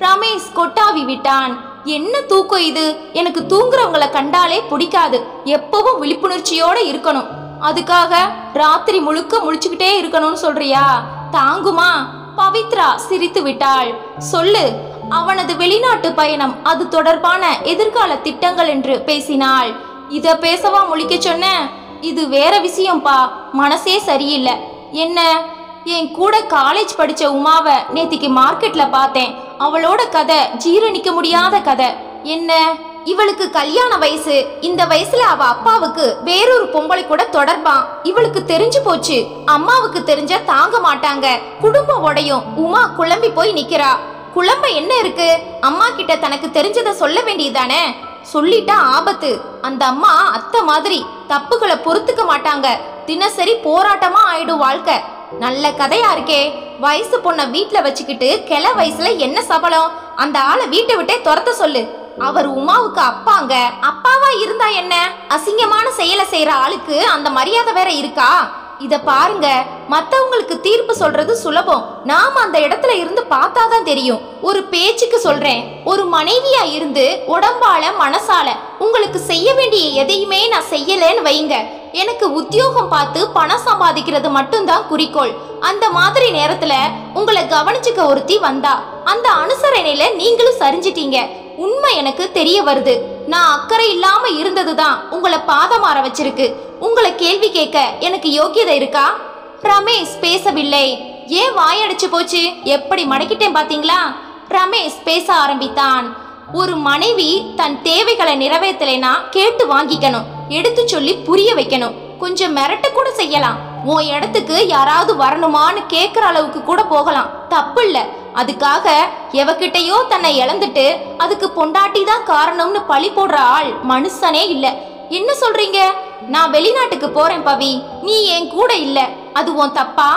ரமேஷ் கொட்டாவி விட்டான். என்ன தூக்கம் இது? எனக்கு தூங்குறவங்களை கண்டாலே பிடிக்காது. எப்பவும் விழிப்புணர்ச்சியோட இருக்கணும். அதுக்காக ராத்திரி முழுக்க முழிச்சுக்கிட்டே இருக்கணும்னு சொல்றியா? தாங்குமா? பவித்ரா சிரித்து விட்டாள். சொல்லு. அவனது வெளிநாட்டு பயணம், அது தொடர்பான எதிர்கால திட்டங்கள் என்று பேசினாள். இத பேசவா முழிக்க சொன்ன? இது வேற விஷயம்பா. மனசே சரியில்லை. என்ன? என் கூட காலேஜ் படிச்ச உமாவை நேத்திக்கு மார்க்கெட்ல பார்த்தேன். அவளோட கதை ஜீரணிக்க முடியாத கதை. என்ன? இவளுக்கு கல்யாண வயசு. இந்த வயசுல அவ அப்பாவுக்கு வேறொரு பொம்பளை கூட தொடர்பான். இவளுக்கு தெரிஞ்சு போச்சு. அம்மாவுக்கு தெரிஞ்ச தாங்க மாட்டாங்க. குடும்பம் உடையும். உமா குழம்பி போய் நிக்கிறா. குழம்ப என்ன இருக்கு? அம்மா கிட்ட தனக்கு தெரிஞ்சதை சொல்ல வேண்டியதானே? சொல்லிட்டா ஆபத்து. அந்த அம்மா அத்தை மாதிரி தப்புகளை பொறுத்துக்க மாட்டாங்க. தினசரி போராட்டமா ஆயிடும் வாழ்க்கை. நல்ல கதையா இருக்கே. வயசு பொண்ண வீட்டுல வச்சுக்கிட்டு கிள வயசுல என்ன சபலம்? அந்த ஆளை வீட்டை விட்டே துரத்த சொல்லு. அவர் உமாவுக்கு அப்பாங்க. அப்பாவா இருந்தா என்ன? அசிங்கமான செயலை செய்யற ஆளுக்கு அந்த மரியாதை வேற இருக்கா? இத பாருங்க, மத்தவங்களுக்கு தீர்ப்பு சொல்றது சுலபம். நாம அந்த இடத்துல இருந்து பார்த்தாதான் தெரியும். ஒரு பேச்சுக்கு சொல்றேன். ஒரு மனைவியா இருந்து உடம்பால மனசால உங்களுக்கு செய்ய வேண்டிய எதையுமே நான் செய்யலன்னு வைங்க. எனக்கு உத்தியோகம் பார்த்து பணம் சம்பாதிக்கிறது மட்டும்தான் குறிக்கோள். அந்த மாதிரி நேரத்துல உங்களை கவனிச்சுக்க ஒருத்தி வந்தா அந்த அனுசரணையில நீங்களும் சரிஞ்சிட்டீங்க. உண்மை எனக்கு தெரிய வருது. நான் அக்கறை இல்லாம இருந்ததுதான் உங்களை பாதமாற வச்சிருக்கு. உங்களை கேள்வி கேட்க எனக்கு யோக்கியதை இருக்கா? ரமேஷ் பேசவில்லை. ஏன் வாயடிச்சு போச்சு? எப்படி மடக்கிட்டேன் பாத்தீங்களா? ரமேஷ் பேச ஆரம்பித்தான். ஒரு மனைவி தன் தேவைகளை நிறைவேற்றலைனா கேட்டு வாங்கிக்கணும். எடுத்து சொல்லி புரிய வைக்கணும். கொஞ்சம் மிரட்ட கூட செய்யலாம். உன் இடத்துக்கு யாராவது வரணுமான்னு கேட்குற அளவுக்கு கூட போகலாம். தப்பு இல்லை. அதுக்காக எவகிட்டையோ தன்னை இழந்துட்டு அதுக்கு பொண்டாட்டி தான் காரணம்னு பழி போடுற ஆள் மனுஷனே இல்லை. என்ன சொல்றீங்க? நான் வெளிநாட்டுக்கு போறேன் பவி, நீ என் கூட இல்ல. அது உன் தப்பா?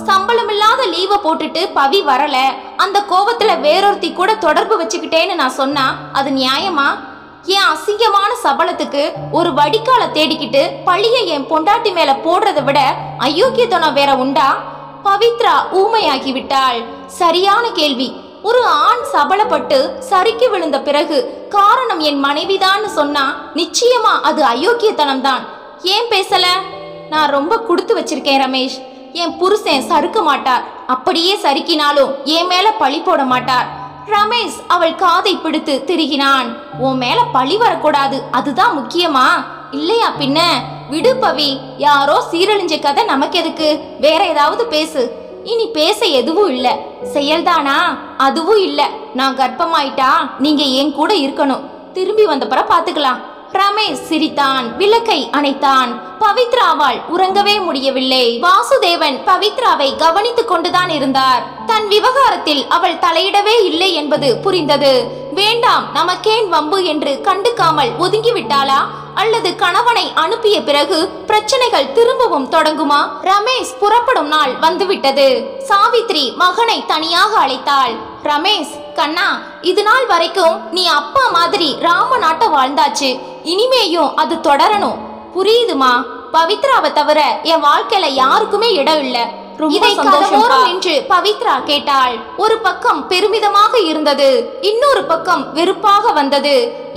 சம்பளம் இல்லாத லீவை போட்டுட்டு பவி வரல, அந்த கோவத்துல வேறொருத்தி கூட தொடர்பு வச்சுக்கிட்டேன்னு நான் சொன்னா அது நியாயமா? என் அசிங்கமான சபலத்துக்கு ஒரு வடிகால தேடிக்கிட்டு பழிய என் பொண்டாட்டி மேல போடுறதை விட அயோக்கியத்தனம் வேற உண்டா? பவித்ரா ஊமையாகி விட்டாள். சரியான கேள்வி. ஒரு ஆண் சபலப்பட்டு சரிக்கு விழுந்த பிறகு காரணம் என் மனைவிதான்னு சொன்னா நிச்சயமா அது அயோக்கியத்தனம் தான். ஏன் பேசல? நான் ரொம்ப கொடுத்து வச்சிருக்கேன் ரமேஷ். என் புருஷன் சறுக்க மாட்டார். அப்படியே சறுக்கினாலும் என் மேல பழி போட மாட்டார். ரமேஷ் அவள் காதை பிடித்து திருகினான். உன் மேல பழி வரக்கூடாது, அதுதான் முக்கியமா? இல்லையா பின்ன? விடு பவி, யாரோ சீரழிஞ்ச கதை நமக்கு எதுக்கு? வேற ஏதாவது பேசு. இனி பேச எதுவும் இல்ல. செயல்தானா? அதுவும் இல்ல. நான் கர்ப்பமாயிட்டா நீங்க என் கூட இருக்கணும். திரும்பி வந்தப்பற பாத்துக்கலாம். ரமேஷ் சிரித்தான். விளக்கை அணைத்தான். பவித்ராவால் உறங்கவே முடியவில்லை. வாசுதேவன் பவித்ராவை கவனித்துக் கொண்டுதான் இருந்தார். தன் விவகாரத்தில் அவள் தலையிடவே இல்லை என்பது புரிந்தது. வேண்டாம், நமக்கேன் வம்பு என்று கண்டுக்காமல் ஒதுங்கிவிட்டாளா? அல்லது கணவனை அனுப்பிய பிறகு பிரச்சனைகள் திரும்பவும் தொடங்குமா? ரமேஷ் புறப்படும் நாள் வந்துவிட்டது. சாவித்ரி மகனை தனியாக அழைத்தாள். ரமேஷ், கண்ணா, இது நாள் வரைக்கும் நீ அப்பா மாதிரி ராம நாட்ட வாழ்ந்தாச்சு. இனிமேயும் அது தொடரணும். புரியுதுமா? பவித்ராவை தவிர என் வாழ்க்கையில யாருக்குமே இடம் இல்ல. இதை கதவோரம் நின்று பவித்ரா கேட்டாள். ஒரு பக்கம் பெருமிதமாக இருந்தது, இன்னொரு பக்கம் வெறுப்பாக வந்தது.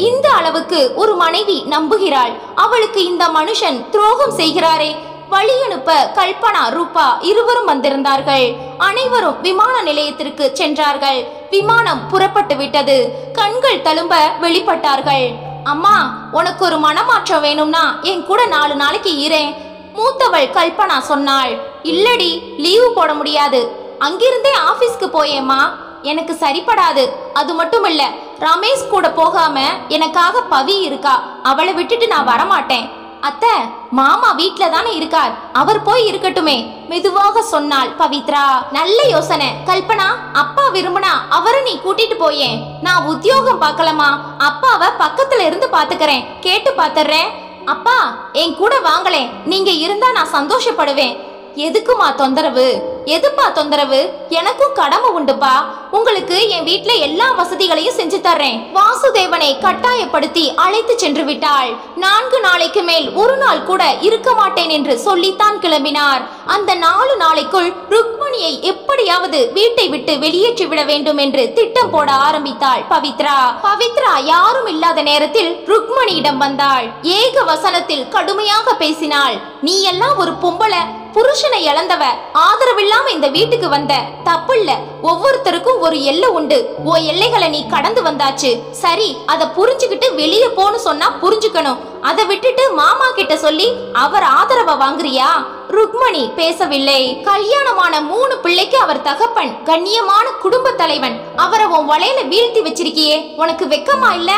இந்த அளவுக்கு ஒரு மனைவி நம்புகிறாள், அவளுக்கு இந்த மனுஷன் துரோகம் செய்கிறாரே. வழி அனுப்ப கல்பனா, ரூபா இருவரும் வந்திருந்தார்கள். அனைவரும் விமான நிலையத்திற்கு சென்றார்கள். விமானம் புறப்பட்டு விட்டது. கண்கள் தழும்ப வெளிப்பட்டார்கள். அம்மா, உனக்கு ஒரு மனமாற்றம் வேணும்னா என் கூட 4 நாளைக்கு இரேன். மூத்தவள் கல்பனா சொன்னாள். இல்லடி, லீவு போட முடியாது. அங்கிருந்தே ஆபீஸ்க்கு போயேம்மா. எனக்கு சரிப்படாது. அது மட்டும் இல்ல, ரமேஷ் கூட போகாம எனக்காக பவி இருக்கா, அவளை விட்டுட்டு நான் வரமாட்டேன். அத்தை, மாமா வீட்ல தானே இருக்கார், அவர் போய் இருக்கட்டுமே, மெதுவாக சொன்னாள் பவித்ரா. நல்ல யோசனை கல்பனா. அப்பா விரும்பினா அவரை நீ கூட்டிட்டு போயேன். நான் உத்தியோகம் பார்க்கலமா, அப்பாவை பக்கத்துல இருந்து பாத்துக்கிறேன், கேட்டு பாத்துறேன். அப்பா, என் கூட வாங்களேன், நீங்க இருந்தா நான் சந்தோஷப்படுவேன். எதுக்குமா தொந்தரவு? எதுப்பா தொந்தரவு? எனக்கும் கடமை உண்டுப்பா. உங்களுக்கு என் வீட்ல எல்லா வசதிகளையும் செஞ்சு தர்றேன். வாசுதேவனை கட்டாயப்படுத்தி அழைத்து சென்று விட்டாள். 4 நாளைக்கு மேல் ஒரு நாள் கூட இருக்க மாட்டேன் என்று சொல்லித்தான் கிளம்பினார். அந்த 4 நாளைக்குள் ருக்மணியை எப்படியாவது வீட்டை விட்டு வெளியேற்றி விட வேண்டும் என்று திட்டம் போட ஆரம்பித்தாள் பவித்ரா. பவித்ரா யாரும் இல்லாத நேரத்தில் ருக்மணியிடம் வந்தாள். ஏக வசனத்தில் கடுமையாக பேசினாள். நீ எல்லாம் ஒரு பொம்பளை, புருஷனை இழந்தவ, ஆதரவில்லாம இந்த வீட்டுக்கு வந்த, தப்பில்ல. ஒவ்வொருத்தருக்கும் ஒரு எல்லை உண்டு. ஓ எல்லைகளை நீ கடந்து வந்தாச்சு. சரி, அதை புரிஞ்சுக்கிட்டு வெளியே போன்னு சொன்னா புரிஞ்சுக்கணும். அதை விட்டுட்டு மாமா கிட்ட சொல்லி அவர் ஆதரவை வாங்குறியா? ருக்மணி பேசவில்லை. கல்யாணமான 3 பிள்ளைக்கு அவர் தகப்பன், கண்ணியமான குடும்ப தலைவன். அவரை உன் வலையில வீழ்த்தி வச்சிருக்கியே, உனக்கு வெக்கமா இல்ல?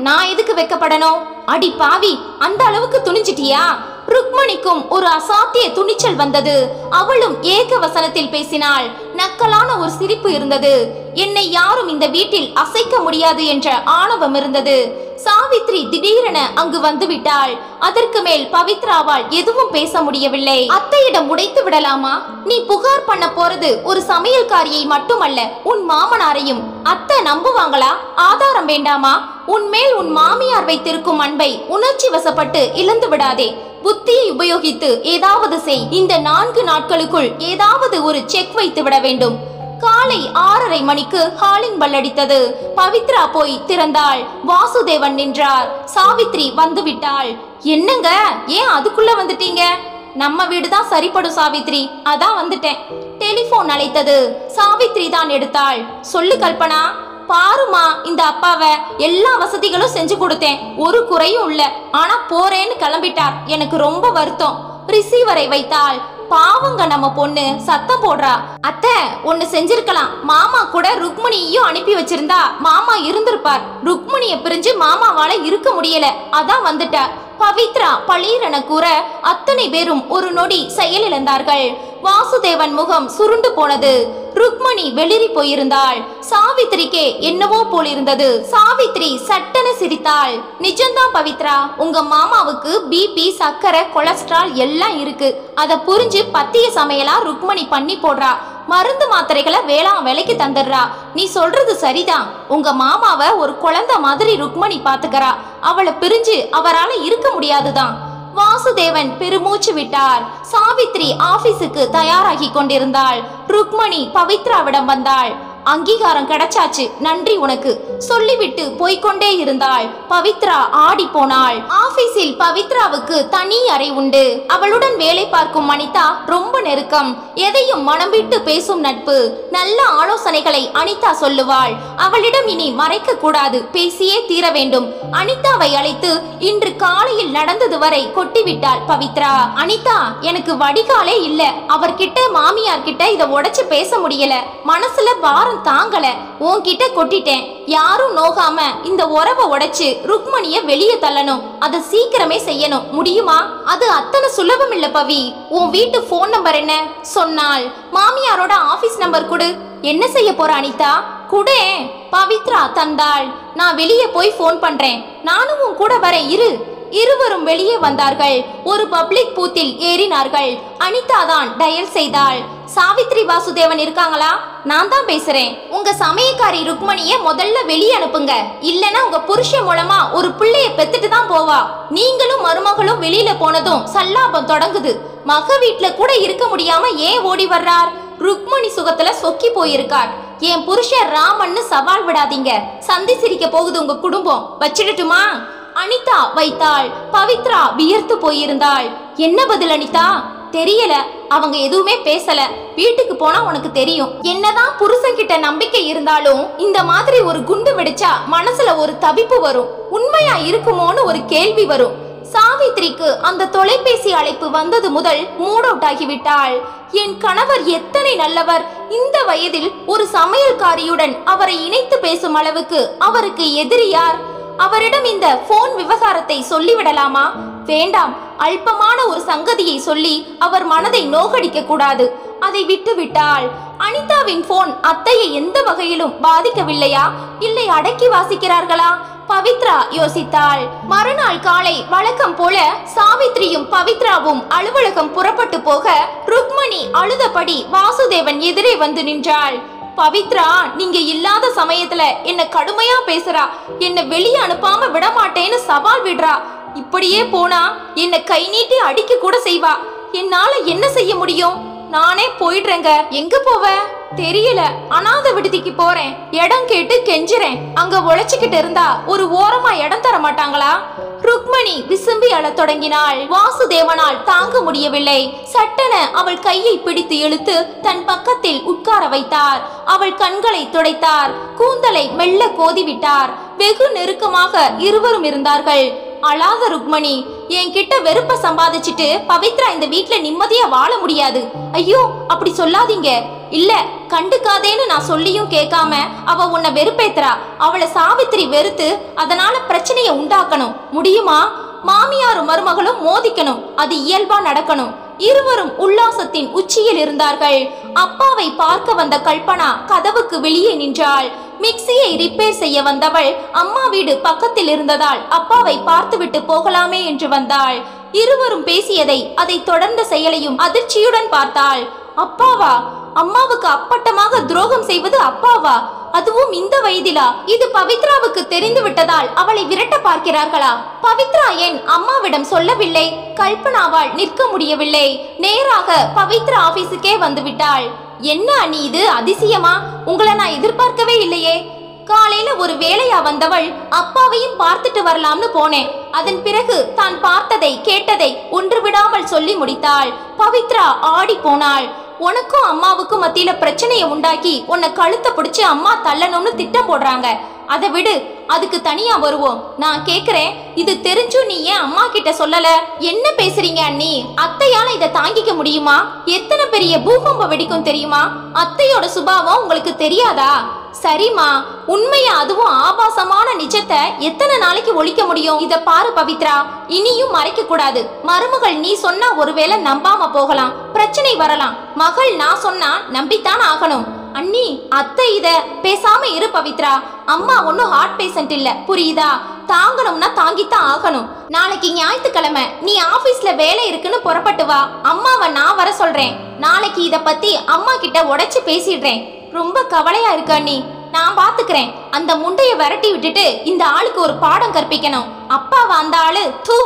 நான் எதுக்கு வெக்கப்படணும்? அடி பாவி, அந்த அளவுக்கு துணிஞ்சிட்டியா? ருக்மணிக்கும் ஒரு அசாத்திய துணிச்சல் வந்தது. அவளும் ஏக வசனத்தில் பேசினாள். நக்கலான ஒரு சிரிப்பு இருந்தது. என்னை யாரும் இந்த வீட்டில் அசைக்க முடியாது என்ற ஆணவம் இருந்தது. சாவித்ரி திடீரென அங்கு வந்து விட்டாள். அதற்கு மேல் பவித்ராவால் எதுவும் பேச முடியவில்லை. அத்தையிடம் உடைத்து விடலாமா? நீ புகார் பண்ண போறது ஒரு சமையல்காரியை மட்டுமல்ல, உன் மாமனாரையும். அத்தை நம்புவாங்களா? ஆதாரம் வேண்டாமா? உன்மேல் உன் மாமியார் வைத்திருக்கும் அன்பை உணர்ச்சி வசப்பட்டு இழந்து விடாதே. புத்தியை உபயோகித்து ஏதாவது செய். இந்த 4 நாட்களுக்குள் ஏதாவது ஒரு செக் வைத்து விட வேண்டும். காலை 6:30 மணிக்கு ஹாலிங் பெல் அடித்தது. பவித்ரா போய் திறந்தாள். வாசுதேவன் நின்றார். சாவித்ரி வந்து விட்டாள். என்னங்க, ஏன் அதுக்குள்ள வந்துட்டீங்க? நம்ம வீடுதான் சரிப்படும் சாவித்ரி, அதான் வந்துட்டேன். டெலிபோன் அழைத்தது. சாவித்ரி தான் எடுத்தாள். சொல்லு கல்பனா. பாருமா, இந்த அப்பாவை எல்லா வசதிகளும் செஞ்சு கொடுத்தேன், ஒரு குறையும் இல்ல. ஆனா போறேன்னு கிளம்பிட்டார். எனக்கு ரொம்ப வருத்தம். ரிசீவரை வைத்தாள். பாவங்க நம்ம பொண்ணு சத்தம் போடுறா. அத்தை, ஒன்னு செஞ்சிருக்கலாம். மாமா கூட ருக்மணியையும் அனுப்பி வச்சிருந்தா மாமா இருந்திருப்பார். ருக்மணியை பிரிஞ்சு மாமாவால இருக்க முடியல, அதான் வந்துட்டார். பவித்ரா பளீரென கூற அத்தனை பேரும் ஒரு நொடி செயலிழந்தார்கள். வாசுதேவன் முகம் சுருண்டு போனது. ருக்மணி வெளிரி போயிருந்தாள். சாவித்ரிக்கே என்னவோ போல் இருந்தது. சாவித்ரி சட்டென சிரித்தாள். நிஜம்தான் பவித்ரா, உங்க மாமாவுக்கு பிபி, சக்கரை, கொலஸ்ட்ரால் எல்லாம் இருக்கு. அத புரிஞ்சு பத்திய சமையலா ருக்மணி பண்ணி போடுறா. மருந்து மாத்திரைகளை வேலைக்கு தந்துடுறா. நீ சொல்றது சரிதான். உங்க மாமாவை ஒரு குழந்தை மாதிரி ருக்மணி பாத்துக்கிறா. அவளை பிரிஞ்சு அவரால இருக்க முடியாதுதான். வாசுதேவன் பெருமூச்சு விட்டார். சாவித்ரி ஆபீஸுக்கு தயாராகி கொண்டிருந்தாள். ருக்மணி பவித்ராவிடம் வந்தாள். அங்கீகாரம் கிடைச்சாச்சு, நன்றி உனக்கு சொல்லிவிட்டு போய்கொண்டே இருந்தாள். பவித்ரா ஆடி போனாள். ஆபீஸில் பவித்ராவுக்கு தனி அறை உண்டு. அவளுடன் வேலை பார்க்கும் அனிதா ரொம்ப நெருக்கம். எதையும் மனம் விட்டு பேசும் நட்பு. நல்ல ஆலோசனைகளை அனிதா சொல்லுவாள். அவளிடம் இனி மறைக்க கூடாது, பேசியே தீர வேண்டும். அனிதாவை அழைத்து இன்று காலையில் நடந்தது வரை கொட்டிவிட்டாள் பவித்ரா. அனிதா, எனக்கு வடிகாலே இல்ல. அவர்கிட்ட மாமியார் கிட்ட இதை உடைச்சு பேச முடியல. மனசுல பாரம் தாங்கல. உன்கிட்ட கொட்டிட்டேன். யாரும் நோகாம இந்த உறவை உடைச்சு ருக்மணிய வெளியே தள்ளணும். அதை சீக்கிரமே செய்யணும். முடியுமா? அது அத்தனை சுலபம் இல்ல பவி. உன் வீட்டு போன் நம்பர் என்ன? சொன்னாள். மாமியாரோட ஆபீஸ் நம்பர் கொடு. என்ன செய்ய போற அனிதா? குடே. பவித்ரா தந்தாள். நான் வெளியே போய் போன் பண்றேன். நானும் உன் கூட வரேன், இரு. இருவரும் வெளியே வந்தார்கள். ஒரு பப்ளிக் பூத்தில் ஏறினார்கள். அனிதா தான் டயல் செய்தாள். சாவித்ரி வாசுதேவன் இருக்காங்களா? நான் தான் பேசுறேன். உங்க சமயக்காரி ருக்மணிய முதல்ல வெளியே அனுப்புங்க. இல்லனா உங்க புருஷன் மூலமா ஒரு பிள்ளைய பெத்துட்டு தான் போவா. நீங்களும் மருமகளும் வெளியில போனதும் சல்லாபம் தொடங்குது. மக வீட்டுல கூட இருக்க முடியாம ஏன் ஓடி வர்றார்? ருக்மணி சுகத்துல சொக்கி போயிருக்கார். என் புருஷன் ராமன்னு சவால் விடாதீங்க. சந்தி சிரிக்க போகுது உங்க குடும்பம். வச்சிடட்டுமா? அனிதா வைத்தாள். பவித்ரா வியர்த்து போயிருந்தாள். என்ன பதில் அனிதா? தெரியல. அவங்க எதுவுமே பேசல. வீட்டுக்கு போனா உனக்கு தெரியும். என்னதான் புருஷன் கிட்ட நம்பிக்கை இருந்தாலும் இந்த மாதிரி ஒரு குண்டு வெடிச்சா மனசுல ஒரு தவிப்பு வரும். உண்மையா இருக்குமோன்னு ஒரு கேள்வி வரும். சாவித்ரிக்கு அந்த தொலைபேசி அழைப்பு வந்தது முதல் மூட் அவுட் ஆகிவிட்டாள். என் கணவர் எத்தனை நல்லவர். இந்த வயதில் ஒரு சமையல்காரியுடன் அவரை இணைத்து பேசும் அளவுக்கு அவருக்கு எதிரி யார்? அவரிடம் இந்த போன் விவகாரத்தை சொல்லிவிடலாமா? வேண்டாம். அல்பமான ஒரு சங்கதியை சொல்லி அவர் மனதை நோகடிக்க கூடாது. அதை விட்டு விட்டாள். அனிதாவின் போன் அத்தையை எந்த வகையிலும் பாதிக்கவில்லையா? இல்லை அடக்கி வாசிக்கிறார்களா? பவித்ரா யோசித்தாள். மறுநாள் காலை வழக்கம் போல சாவித்ரியும் பவித்ராவும் அலுவலகம் புறப்பட்டு போக ருக்மணி அழுதபடி வாசுதேவன் எதிரே வந்து நின்றாள். பவித்ரா, நீங்க இல்லாத சமயத்துல என்ன கடுமையா பேசுறா. என்ன வெளியே அனுப்பாம விட மாட்டேன்னு சவால் விடுறா. இப்படியே போனா என்ன கை நீட்டி அடிக்க கூட செய்வா. என்னால என்ன செய்ய முடியும்? நானே போயிடுறேங்க. எங்க போவ? தெரியல. அனாதை விடுதிக்கு போறேன். இடம் கேட்டு கெஞ்சுறேன். அங்க உழைச்சுக்கிட்டு இருந்தா ஒரு ஓரமா இடம் தர மாட்டாங்களா? ருக்மணி விசும்பி அழத் தொடங்கினாள். வாசுதேவனால் தாங்க முடியவில்லை. சட்டென அவள் கையை பிடித்து இழுத்து தன் பக்கத்தில் உட்கார வைத்தார். அவள் கண்களை துடைத்தார். கூந்தலை மெல்ல கோதிவிட்டார். வெகு நெருக்கமாக இருவரும் இருந்தார்கள். அழாத ருக்மணி, என்கிட்ட வெறுப்ப சம்பாதிச்சுட்டு பவித்ரா இந்த வீட்டுல நிம்மதியா வாழ முடியாது. ஐயோ, அப்படி சொல்லாதீங்க. இல்ல, கண்டுக்காதேன்னு நான் சொல்லியும் கேட்காம அவ உன்னை வெறுப்பேத்துறா. அவளை சாவித்ரி வெறுத்து அதனால பிரச்சனைய உண்டாக்கணும். முடியுமா? மாமியாரும் மருமகளும் மோதிக்கணும். அது இயல்பா நடக்கணும். இருவரும் உல்லாசத்தின் உச்சியில் இருந்தார்கள். அப்பாவை பார்க்க வந்த கல்பனா கதவுக்கு வெளியே நின்றாள். மிக்சியை ரிப்பேர் செய்ய வந்தவள் அம்மா வீடு பக்கத்தில் இருந்ததால் அப்பாவை பார்த்துவிட்டு போகலாமே என்று வந்தாள். இருவரும் பேசியதை, அதை தொடர்ந்த செயலையும் அதிர்ச்சியுடன் பார்த்தாள். அப்பாவா? அம்மாவுக்கு அப்பட்டமாக துரோகம் செய்வது அப்பாவா? அதுவும் இந்த வயதிலா? இது பவித்ராவுக்கு தெரிந்து விட்டதால் அவளை விரட்ட பார்க்கிறார்களா? பவித்ரா ஏன் அம்மாவிடம் சொல்லவில்லை? கல்பனாவால் நிற்க முடியவில்லை. நேராக பவித்ரா ஆபீஸுக்கே வந்து விட்டாள். என்ன அண்ணி இது? அதிசயமா? உங்களை நான் எதிர்பார்க்கவே இல்லையே. காலையில ஒரு வேலையா வந்தவள் அப்பாவையும் பார்த்துட்டு வரலாம்னு போனேன். அதன் பிறகு தான் பார்த்ததை கேட்டதை ஒன்று விடாமல் சொல்லி முடித்தாள். பவித்ரா ஆடி போனாள். உனக்கும் அம்மாவுக்கும் மத்தியில பிரச்சனையை உண்டாக்கி உன்னை கழுத்தை பிடிச்சு அம்மா தள்ளணும்னு திட்டம் போடுறாங்க. அதை விடு, அதுக்கு தனியா வருவோம். நான் கேக்குறேன், இது தெரிஞ்சும் நீ ஏன் அம்மா கிட்ட சொல்லல? என்ன பேசுறீங்க அண்ணி? அத்தையால இதை தாங்கிக்க முடியுமா? எத்தனை பெரிய பூகம்பம் வெடிக்கும் தெரியுமா? அத்தையோட சுபாவம் உங்களுக்கு தெரியாதா? சரிமா, உண்மையா அதுவும் ஆபாசமான நிஜத்தை எத்தனை நாளைக்கு ஒழிக்க முடியும்? இத பாரு பவித்ரா, இனியும் மறைக்க கூடாது. மருமகள் நீ சொன்னா ஒருவேளை நம்பாம போகலாம், பிரச்சனை வரலாம். மகள் நான் சொன்னா நம்பித்தான் ஆகணும். அண்ணி, அத்தை இத பேசாம இரு பவித்ரா. அம்மா ஒன்னும் ஹார்ட் பேஷண்ட் இல்ல, புரியுதா? தாங்கணும்னா தாங்கித்தான் ஆகணும். நாளைக்கு ஞாயிற்றுக்கிழமை நீ ஆபீஸ்ல வேலை இருக்குன்னு புறப்பட்டு வா. அம்மாவை நான் வர சொல்றேன். நாளைக்கு இத பத்தி அம்மா கிட்ட உடைச்சு பேசிடுறேன். ரொம்ப கவலையா இருக்கு அண்ணி. நான் பாத்துக்கிறேன். அந்த முண்டைய விரட்டி விட்டுட்டு இந்த ஆளுக்கு ஒரு பாடம் கற்பிக்கணும். அப்பாவா அந்த ஆளு? தூ.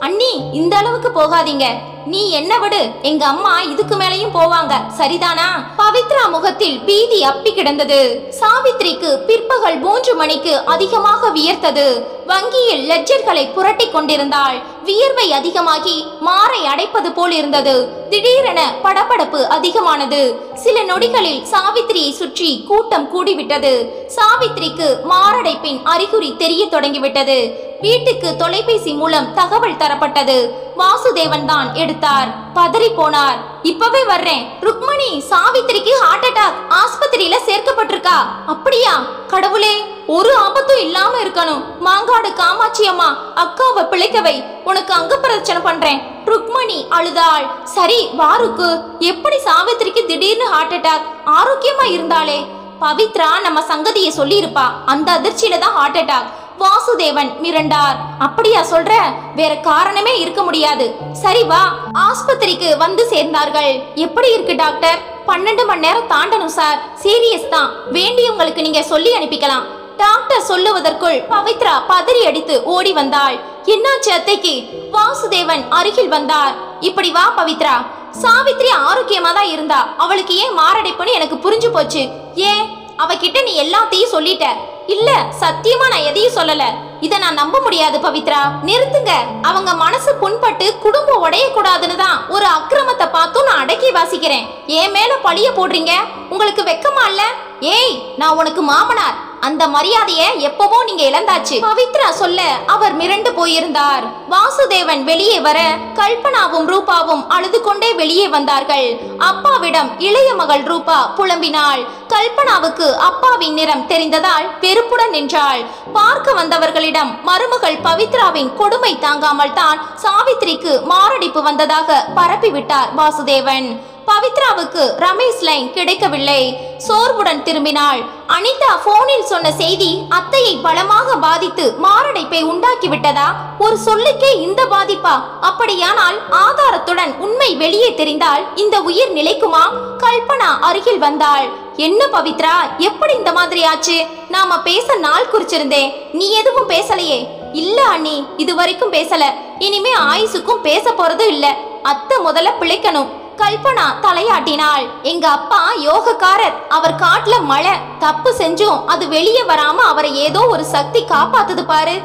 அண்ணி, இந்த அளவுக்கு போகாதீங்க. நீ என்ன விடு, எங்க அம்மா இதுக்கு மேலையும் போவாங்க, சரிதானா? பவித்ரா முகத்தில் பீதி அப்பி கிடந்தது. சாவித்ரிக்கு பிற்பகல் 3 மணிக்கு அதிகமாக வியர்த்தது. வங்கியில் லெட்ஜர்களை புரட்டி கொண்டிருந்தாள். வியர்வை அதிகமாகி மாரை அடைப்பது போல் இருந்தது. திடீரென படபடப்பு அதிகமானது. சில நொடிகளில் சாவித்ரியை சுற்றி கூட்டம் கூடிவிட்டது. சாவித்ரிக்கு மாரடைப்பின் அறிகுறி தெரிய தொடங்கிவிட்டது. வீட்டுக்கு தொலைபேசி மூலம் தகவல் தரப்பட்டது. வாசுதேவன் தான் எடுத்தார். பதறி போனார். இப்பவே வர்றேன். ருக்மணி, சாவித்ரிக்கு ஹார்ட் அட்டாக், ஆஸ்பத்திரியில சேர்க்கப்பட்டிருக்கா. அப்படியா? கடவுளே, ஒரு ஆபத்தும் இல்லாம இருக்கணும். மாங்காடு காமாட்சி அம்மா, அக்காவை பிழைக்கவை. உனக்கு அங்க பிரச்சனை பண்றேன். ருக்மணி அழுதாள். சரி வாருக்கு, எப்படி சாவித்ரிக்கு திடீர்னு ஹார்ட் அட்டாக்? ஆரோக்கியமா இருந்தாலே. பவித்ரா நம்ம சங்கதியை சொல்லி இருப்பா. அந்த அதிர்ச்சியில தான் ஹார்ட் அட்டாக். வாசுதேவன் மிரண்டார். அப்படியா சொல்ற? வேற காரணமே இருக்க முடியாது. சரி வா. ஆஸ்பத்திரிக்கு வந்து சேர்ந்தார்கள். எப்படி இருக்கு டாக்டர்? 12 மணி நேரம் தாண்டணும் சார். சீரியஸ் தான். வேண்டியவங்களுக்கு நீங்க சொல்லி அனுப்பிக்கலாம். டாக்டர் சொல்லுவதற்குள் பவித்ரா பதறி அடித்து ஓடி வந்தாள். என்னாச்சு அத்தைக்கு? வாசுதேவன் அருகில் வந்தார். இப்படி வா பவித்ரா. சாவித்ரி ஆரோக்கியமா தான் இருந்தா, அவளுக்கு ஏன் மாரடைப்புன்னு எனக்கு புரிஞ்சு போச்சு. ஏன் அவகிட்ட நீ எல்லாத்தையும் சொல்லிட்ட? இல்ல, சத்தியமா நான் எதையும் சொல்லல. இத நான் நம்ப முடியாது பவித்ரா. நிறுத்துங்க. அவங்க மனசு புண்பட்டு குடும்பம் உடைய கூடாதுன்னு தான் ஒரு அக்கிரமத்தை பார்த்தும் நான் அடக்கி வாசிக்கிறேன். என் மேல பழிய போடுறீங்க. உங்களுக்கு வெக்கமா இல்ல? ஏய், நான் உனக்கு மாமனார். அந்த மரியாதைய எப்பவோ நீங்க இழந்தாச்சு. பவித்ரா சொல்ல அவர் மிரண்டு போயிருந்தார். வாசுதேவன் வெளியே வர கல்பனாவும் ரூபாவும் அழுது கொண்டே வெளியே வந்தார்கள். அப்பாவிடம் இளைய மகள் ரூபா புலம்பினாள். கல்பனாவுக்கு அப்பாவின் நிறம் தெரிந்ததால் வெறுப்புடன் நின்றாள். பார்க்க வந்தவர்களிடம் மருமகள் பவித்ராவின் கொடுமை தாங்காமல் தான் சாவித்ரிக்கு மாரடைப்பு வந்ததாக பரப்பிவிட்டார் வாசுதேவன். பவித்ராவுக்கு ரமேஷ் லைன் கிடைக்கவில்லை. சோர்வுடன் திரும்பினாள். அனிதா போனில் சொன்ன செய்தி அத்தையை பலமாக பாதித்து மாரடைப்பை உண்டாக்கிவிட்டதா? ஒரு சொல்லுக்கே இந்த பாதிப்பா? அப்படியானால் ஆதாரத்துடன் உண்மை வெளியே தெரிந்தால் இந்த உயிர் நிலைக்குமா? கல்பனா அருகில் வந்தாள். என்ன பவித்ரா, எப்படி இந்த மாதிரி ஆச்சு? நாம பேச நாள் குறிச்சிருந்தேன். நீ எதுவும் பேசலையே? இல்ல அண்ணி, இதுவரைக்கும் பேசல. இனிமே ஆயுசுக்கும் பேச போறது இல்ல. அத்தை முதல்ல பிழைக்கணும். கல்பனா தலையாட்டினாள். எங்க அப்பா யோகக்காரர். அவர் காட்டுல மழை தப்பு செஞ்சும் அது வெளியே வராம அவரை ஏதோ ஒரு சக்தி காப்பாத்துது பாரு.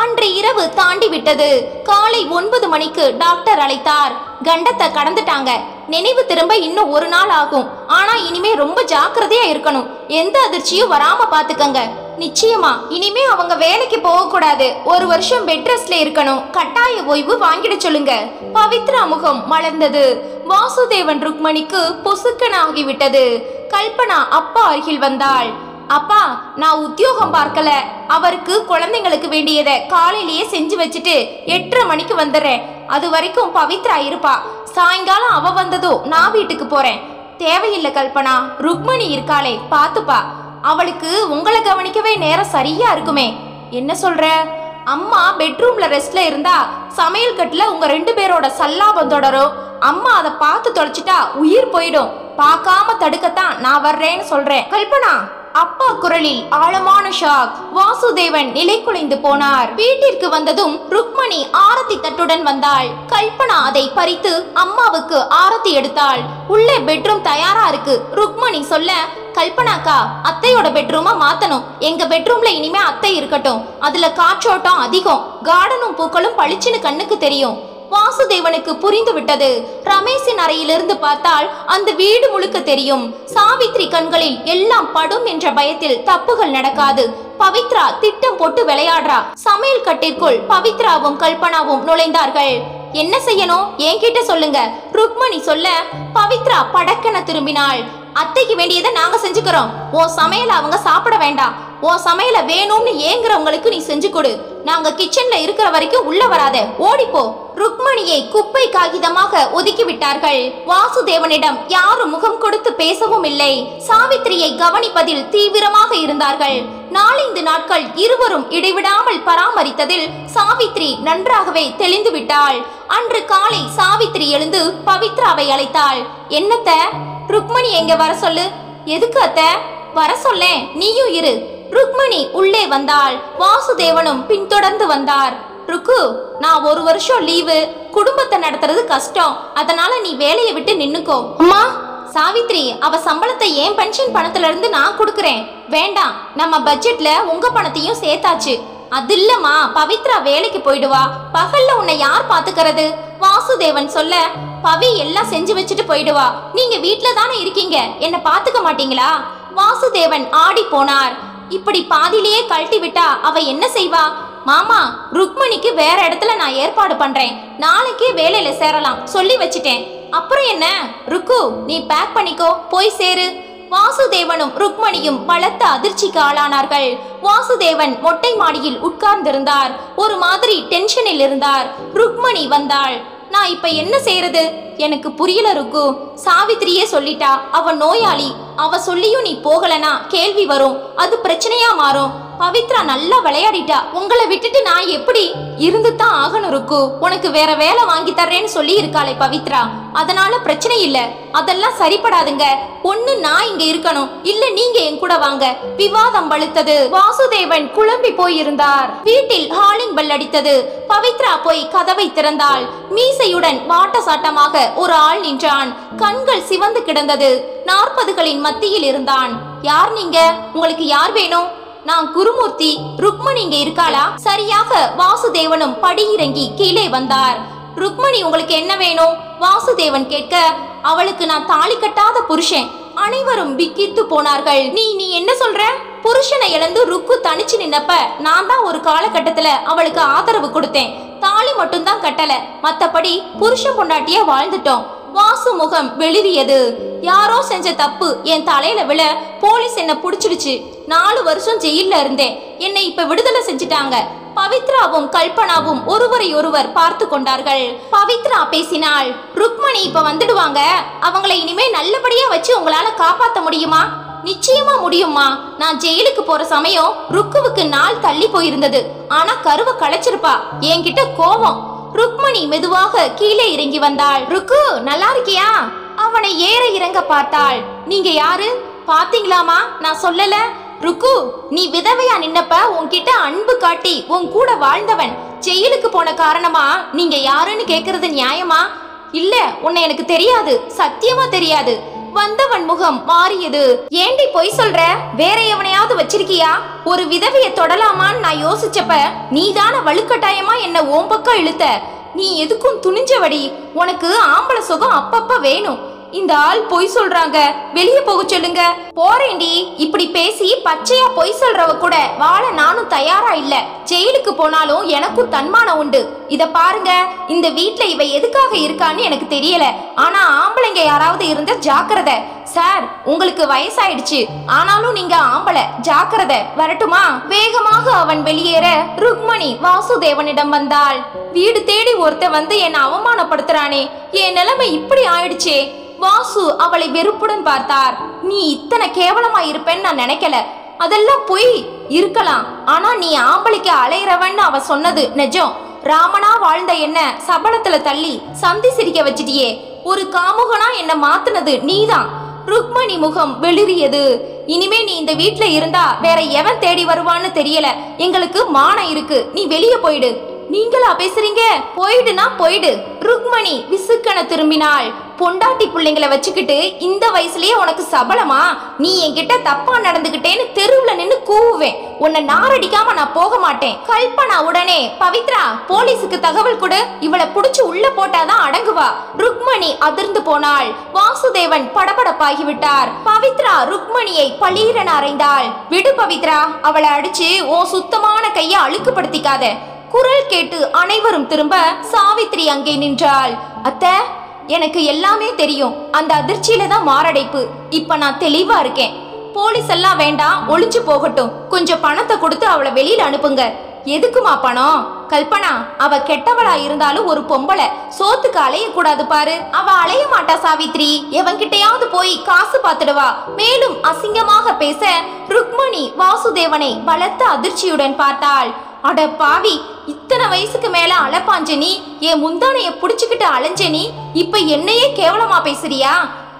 அன்று இரவு தாண்டி விட்டது. காலை 9 மணிக்கு டாக்டர் அழைத்தார். கண்டத்தை கடந்துட்டாங்க. நினைவு திரும்ப இன்னும் 1 நாள் ஆகும். ஆனா இனிமே ரொம்ப ஜாக்கிரதையா இருக்கணும். எந்த அதிர்ச்சியும் வராம பாத்துக்கங்க. நிச்சயமா. இனிமே அவங்க வேலைக்கு போக கூடாது. 1 வருஷம் பெட் ரெஸ்ட்ல இருக்கணும். கட்டாய ஓய்வு வாங்கிட சொல்லுங்க. பவித்ரா முகம் மலர்ந்தது. வாசுதேவன் ருக்மணிக்கு பொசுக்கன ஆகிவிட்டது. கல்பனா அப்பா அருகில் வந்தாள். அப்பா, நான் உத்தியோகம் பார்க்கல. அவருக்கு குழந்தைங்களுக்கு வேண்டியதை காலையிலேயே செஞ்சு வச்சுட்டு 8:30 மணிக்கு வந்துடுறேன். அது வரைக்கும் பவித்ரா இருப்பா. சாயங்காலம் அவ வந்ததோ நான் வீட்டுக்கு போறேன். தேவையில்லை கல்பனா, ருக்மணி இருக்காளே, பாத்துப்பா. அவளுக்கு உங்களை கவனிக்கவே நேரம் சரியா இருக்குமே. என்ன சொல்ற? அம்மா பெட்ரூம்ல ரெஸ்ட்ல இருந்தா சமையல் கட்டுல உங்க 2 பேரோட சல்லாபம் தொடரும். அம்மா அதை பார்த்து தொலைச்சிட்டா உயிர் போயிடும். பார்க்காம தடுக்கத்தான் நான் வர்றேன்னு சொல்றேன். கல்பனா. அப்பா குரலில் ஆழமான ஷாக். வாசுதேவன் நிலை குலைந்து போனார். வீட்டிற்கு வந்ததும் ருக்மணி ஆரத்தி தட்டுடன் வந்தாள். கல்பனா அதை பறித்து அம்மாவுக்கு ஆரத்தி எடுத்தாள். உள்ளே பெட்ரூம் தயாரா இருக்கு. ருக்மணி சொல்ல, கல்பனாக்கா, அத்தையோட பெட்ரூமா மாத்தணும். எங்க பெட்ரூம்ல இனிமே அத்தை இருக்கட்டும். அதுல காற்றோட்டம் அதிகம். கார்டனும் பூக்களும் பளிச்சுன்னு கண்ணுக்கு தெரியும். வாசுதேவனுக்கு புரிந்து விட்டது. ரமேஷின் அறையிலிருந்து பார்த்தால் அந்த வீடு முழுக்க தெரியும். சாவித்ரி கண்களில் எல்லாம் படும் என்ற பயத்தில் தப்புகள் நடக்காது. பவித்ரா திட்டம் போட்டு விளையாடுறா. சமையல் கட்டிற்குள் பவித்ராவும் கல்பனாவும் நுழைந்தார்கள். என்ன செய்யணும் என்கிட்ட சொல்லுங்க. ருக்மணி சொல்ல பவித்ரா படக்கென திரும்பினாள். அத்தைக்கு வேண்டியதை நாங்க செஞ்சுக்கிறோம். ஓ சமையல அவங்க சாப்பிட வேண்டாம். ஓ சமையல வேணும்னு ஏங்குறவங்களுக்கு நீ செஞ்சு கொடு. நாங்க கிச்சன்ல இருக்கிற வரைக்கும் உள்ள வராத, ஓடிப்போ. ருக்மணியை குப்பை காகிதமாக ஒதுக்கி விட்டார்கள். வாசுதேவனிடம் யாரும் முகம் கொடுத்து பேசவும் இல்லை. சாவித்ரியை கவனிப்பதில் தீவிரமாக இருந்தார்கள். 4-5 நாட்கள் இருவரும் இடைவிடாமல் பராமரித்ததில் சாவித்ரி நன்றாகவே தெளிந்து விட்டாள். அன்று காலை சாவித்ரி எழுந்து பவித்ராவை அழைத்தாள். என்னத்த? ருக்மணி எங்க வர சொல்லு. எதுக்கு அத்த? வர சொல்லேன், நீயும் இரு. ருக்மணி உள்ளே வந்தாள். வாசுதேவனும் பின்தொடர்ந்து வந்தார். ருக்கு, நான் 1 வருஷம் லீவு. குடும்பத்தை நடத்துறது கஷ்டம். அதனால நீ வேலையை விட்டு நின்னுக்கோ. அம்மா. சாவித்ரி, அவ சம்பளத்தை ஏன் பென்ஷன் பணத்துல இருந்து நான் கொடுக்கறேன். வேண்டாம், நம்ம பட்ஜெட்ல உங்க பணத்தையும் சேர்த்தாச்சு. அது இல்லம்மா, பவித்ரா வேலைக்கு போயிடுவா. பகல்ல உன்னை யார் பாத்துக்கிறது? வாசுதேவன் சொல்ல, பவி எல்லாம் செஞ்சு வச்சுட்டு போயிடுவா. நீங்க வீட்டுல தானே இருக்கீங்க, என்ன பாத்துக்க மாட்டீங்களா? வாசுதேவன் ஆடி போனார். இப்படி பாதிலேயே கழட்டி விட்டா அவ என்ன செய்வா? மாமா, ருக்மணிக்கு வேற இடத்துல நான் ஏற்பாடு பண்றேன். நாளைக்கே வேலையில சேரலாம் சொல்லி வச்சிட்டேன். அப்புறம் என்ன? ருக்கு, நீ பேக் பண்ணிக்கோ, போய் சேரு. வாசுதேவனும் ருக்மணியும் பலத்த அதிர்ச்சிக்கு ஆளானார்கள். வாசுதேவன் மொட்டை மாடியில் உட்கார்ந்திருந்தார். ஒரு மாதிரி டென்ஷனில் இருந்தார். ருக்மணி வந்தாள். நான் இப்ப என்ன செய்யறது? எனக்கு புரியல ருக்கு. சாவித்ரியே சொல்லிட்டா அவ நோயாளி. அவ சொல்லியும் நீ போகலனா கேள்வி வரும். அது பிரச்சனையா மாறும். பவித்ரா நல்லா விளையாடிட்டா. உங்களை விட்டுட்டு நான் எப்படி இருந்து தான் ஆகணும் ருக்கு. உனக்கு வேற வேலை வாங்கி தர்றேன்னு சொல்லி இருக்காளே பவித்ரா, அதனால பிரச்சனை இல்ல. அதெல்லாம் சரிப்படாதுங்க. ஒண்ணு நான் இங்க இருக்கணும், இல்ல நீங்க என் கூட வாங்க. விவாதம் வலுத்தது. வாசுதேவன் குழம்பி போயிருந்தார். வீட்டில் ஹாலிங் பெல் அடித்தது. பவித்ரா போய் கதவை திறந்தாள். மீசையுடன் வாட்ட சாட்டமாக ஒரு ஆள் நின்றான். கண்கள் சிவந்து கிடந்தது. 40களின் மத்தியில் இருந்தான். யார் நீங்க? உங்களுக்கு யார் வேணும்? நான் குருமூர்த்தி. ருக்மணி இங்க இருக்காளா? சரியாக வாசுதேவனும் படியிறங்கி கீழே வந்தார். ருக்மணி உங்களுக்கு என்ன வேணும்? வாசுதேவன் கேட்க, அவளுக்கு நான் தாலி கட்டாத புருஷன். அனைவரும் விக்கித்து போனார்கள். நீ என்ன சொல்ற? புருஷனை இழந்து ருக்கு தனிச்சு நின்னப்ப நான் தான் ஒரு காலகட்டத்துல அவளுக்கு ஆதரவு கொடுத்தேன். தாலி மட்டும் தான் கட்டல, மத்தபடி புருஷன் பொண்டாட்டியா வாழ்ந்துட்டோம். வாசு முகம் வெளிரியது. யாரோ செஞ்ச தப்பு என் தலையில விழ போலீஸ் என்ன புடிச்சிடுச்சு. 4 வருஷம் ஜெயில்ல இருந்தேன். என்னை இப்ப விடுதலை செஞ்சுட்டாங்க. பவித்ராவும் கல்பனாவும் ஒருவரை ஒருவர் பார்த்து கொண்டார்கள். பவித்ரா பேசினாள். ருக்மணி இப்ப வந்துடுவாங்க. அவங்களை இனிமே நல்லபடியா வச்சு உங்களால காப்பாத்த முடியுமா? நிச்சயமா முடியுமா? நான் ஜெயிலுக்கு போற சமயம் ருக்குவுக்கு நாள் தள்ளி போயிருந்தது. ஆனா கருவை களைச்சிருப்பா. என்கிட்ட கோபம். ருக்மணி மெதுவாக கீழே இறங்கி வந்தாள். ருக்கு நல்லா இருக்கியா? அவனை ஏற இறங்க பார்த்தாள். நீங்க யாரு? பாத்தீங்களாமா, நான் சொல்லல. ருக்கு, நீ விதவையா நின்னப்ப உன்கிட்ட அன்பு காட்டி உன் கூட வாழ்ந்தவன் ஜெயிலுக்கு போன காரணமா நீங்க யாருன்னு கேக்குறது நியாயமா? இல்ல, உன்னை எனக்கு தெரியாது, சத்தியமா தெரியாது. வந்தவன் முகம் மாறியது. ஏண்டி பொய் சொல்ற? வேற எவனையாவது வச்சிருக்கியா? ஒரு விதவைய தொடலாமான்னு நான் யோசிச்சப்ப நீதான வலுக்கட்டாயமா என்ன ஓம் பக்கம் இழுத்த. நீ எதுக்கும் துணிஞ்சவடி. உனக்கு ஆம்பளை சுகம் அப்பப்ப வேணும். இந்த ஆள் பொய் சொல்றாங்க, வெளியே போக சொல்லுங்க. போறேண்டி. இப்படி பேசி பச்சையா பொய் சொல்றவ கூட வாழ நானும் தயாரா இல்ல. ஜெயிலுக்கு போனாலும் எனக்கும் தன்மானம் உண்டு. இத பாருங்க, இந்த வீட்ல இவ எதுக்காக இருக்கான்னு எனக்கு தெரியல. ஆனா ஆம்பளைங்க யாராவது இருந்தா ஜாக்கிரதை. சார், உங்களுக்கு வயசாயிடுச்சு, ஆனாலும் நீங்க ஆம்பளை, ஜாக்கிரதை. வரட்டுமா? வேகமாக அவன் வெளியேற ருக்மணி வாசுதேவனிடம் வந்தாள். வீடு தேடி ஒருத்த வந்து என்ன அவமானப்படுத்துறானே, என் நிலைமை இப்படி ஆயிடுச்சே. வாசு அவளை வெறுப்புடன் பார்த்தார். நீ இத்தனை கேவலமா இருப்பேன்னு நான் நினைக்கல. அதெல்லாம் பொய் இருக்கலாம், ஆனா நீ ஆம்பளைக்கு அலையிறவன்னு அவ சொன்னது நிஜம். ராமனா வாழ்ந்த என்ன சபலத்துல தள்ளி சந்தி சிரிக்க வச்சிட்டியே. ஒரு காமுகனா என்ன மாத்துனது நீதான். ருக்மணி முகம் வெளிரியது. இனிமே நீ இந்த வீட்ல இருந்தா வேற எவன் தேடி வருவான்னு தெரியல. எங்களுக்கு மானம் இருக்கு, நீ வெளியே போயிடு. நீங்களா பேசுறீங்க? போயிடுனா போயிடு. ருக்மணி விசுக்கன திரும்பினாள். பொண்டாட்டி பிள்ளைங்களை வச்சுக்கிட்டு இந்த வயசுலயே உனக்கு சபலமா? நீ என்கிட்ட தப்பா நடந்துகிட்டேன்னு தெருவுல நின்னு கூவுவேன். உன்னை நாரடிக்காம நான் போக மாட்டேன். கல்பனா உடனே, பவித்ரா போலீஸுக்கு தகவல் கொடு, இவளை புடிச்சு உள்ள போட்டாதான் அடங்குவா. ருக்மணி அதிர்ந்து போனாள். வாசுதேவன் படபடப்பாகிவிட்டார். பவித்ரா ருக்மணியை பளீரென அறைந்தாள். விடு பவித்ரா, அவளை அடிச்சு ஓ சுத்தமான கைய அழுக்குப்படுத்திக்காத. குரல் கேட்டு அனைவரும் திரும்ப சாவித்ரி அங்கே நின்றாள். அத்தை, எனக்கு எல்லாமே தெரியும். அந்த அதிர்ச்சியில தான் மாரடைப்பு. இப்ப நான் தெளிவா இருக்கேன். போலீஸ் எல்லாம் வேண்டாம், ஒளிஞ்சு போகட்டும். கொஞ்சம் பணத்தை கொடுத்து அவளை வெளியில அனுப்புங்க. எதுக்குமா பணம்? கல்பனா, அவ கெட்டவளா இருந்தாலும் ஒரு பொம்பளை, சோத்துக்கு அலைய கூடாது பாரு. அவ அலைய மாட்டா சாவித்ரி. எவன்கிட்டயாவது போய் காசு பாத்துடுவா. மேலும் அசிங்கமாக பேச ருக்மணி வாசுதேவனை பலத்த அதிர்ச்சியுடன் பார்த்தாள். அட பாவி, இத்தனை வயசுக்கு மேல அலப்பாஞ்ச நீ, என் முந்தானைய புடிச்சுக்கிட்டு அலைஞ்ச நீ, இப்ப என்னையே கேவலமா பேசுறியா?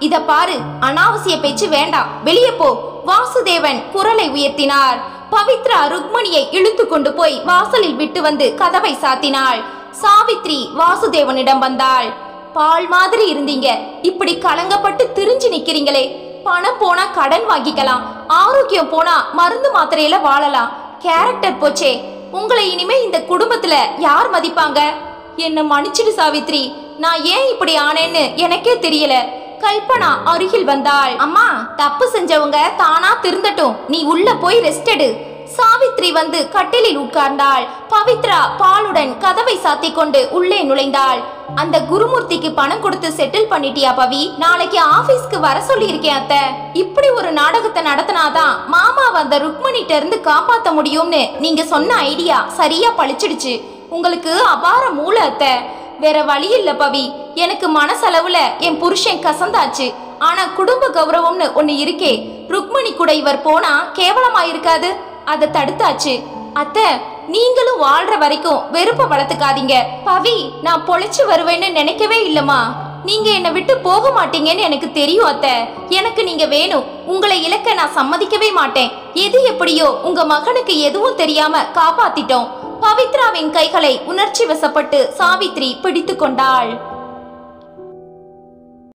இத பாரு, அனாவசிய பேச்சு வேண்டாம், வெளியே போ. வாசுதேவன் குரலை உயர்த்தினார். பவித்ரா ருக்மணியை இழுத்து கொண்டு போய் வாசலில் விட்டு வந்து கதவை சாத்தினாள். சாவித்ரி வாசுதேவனிடம் வந்தாள். பால் மாதிரி இருந்தீங்க, இப்படி கலங்கப்பட்டு திரிஞ்சு நிக்கிறீங்களே. பணம் போனா கடன் வாங்கிக்கலாம், ஆரோக்கியம் போனா மருந்து மாத்திரையில வாழலாம். கேரக்டர் போச்சே. உங்களை இனிமே இந்த குடும்பத்துல யார் மதிப்பாங்க? என்ன மன்னிச்சிடு சாவித்ரி, நான் ஏன் இப்படி ஆனேன்னு எனக்கே தெரியல. கல்பனா அருகில் வந்தாள். அம்மா, தப்பு செஞ்சவங்க தானா திருந்தட்டும், நீ உள்ள போய் ரெஸ்ட் எடு. சாவித்ரி வந்து கட்டிலில் உட்கார்ந்தாள். பவித்ரா பாலுடன் கதவை சாத்தி கொண்டு உள்ளே நுழைந்தாள். அந்த குருமூர்த்திக்கு பணம் கொடுத்து செட்டில் பண்ணிட்டியா பவி? நாளைக்கு ஆபீஸ்க்கு வர சொல்லி இருக்கேன் அத்தை. இப்படி ஒரு நாடகத்தை நடத்தினாதான் மாமாவை அந்த ருக்மணிட்ட இருந்து காப்பாத்த முடியும்னு நீங்க சொன்ன ஐடியா சரியா பழிச்சிடுச்சு. உங்களுக்கு அபார மூளை அத்தை. வேற வழி இல்ல பவி. எனக்கு மனசளவுல என் புருஷன் கசந்தாச்சு. ஆனா குடும்ப கௌரவம்னு ஒண்ணு இருக்கே. ருக்மணி கூட இவர் போனா கேவலமா இருக்காது. அதை தடுத்தாச்சு. அத்தை, நீங்களும் வாழ்ற வரைக்கும் வெறுப்ப வளர்த்துக்காதீங்க. பவி, நான் பொழைச்சு வருவேன்னு நினைக்கவே இல்லம்மா. நீங்க என்னை விட்டு போக மாட்டீங்கன்னு எனக்கு தெரியும் அத்தை. எனக்கு நீங்க வேணும். உங்களை இழக்க நான் சம்மதிக்கவே மாட்டேன். எது எப்படியோ உங்க மகனுக்கு எதுவும் தெரியாம காப்பாத்திட்டோம். பவித்ராவின் கைகளை உணர்ச்சி வசப்பட்டு சாவித்ரி பிடித்து கொண்டாள்.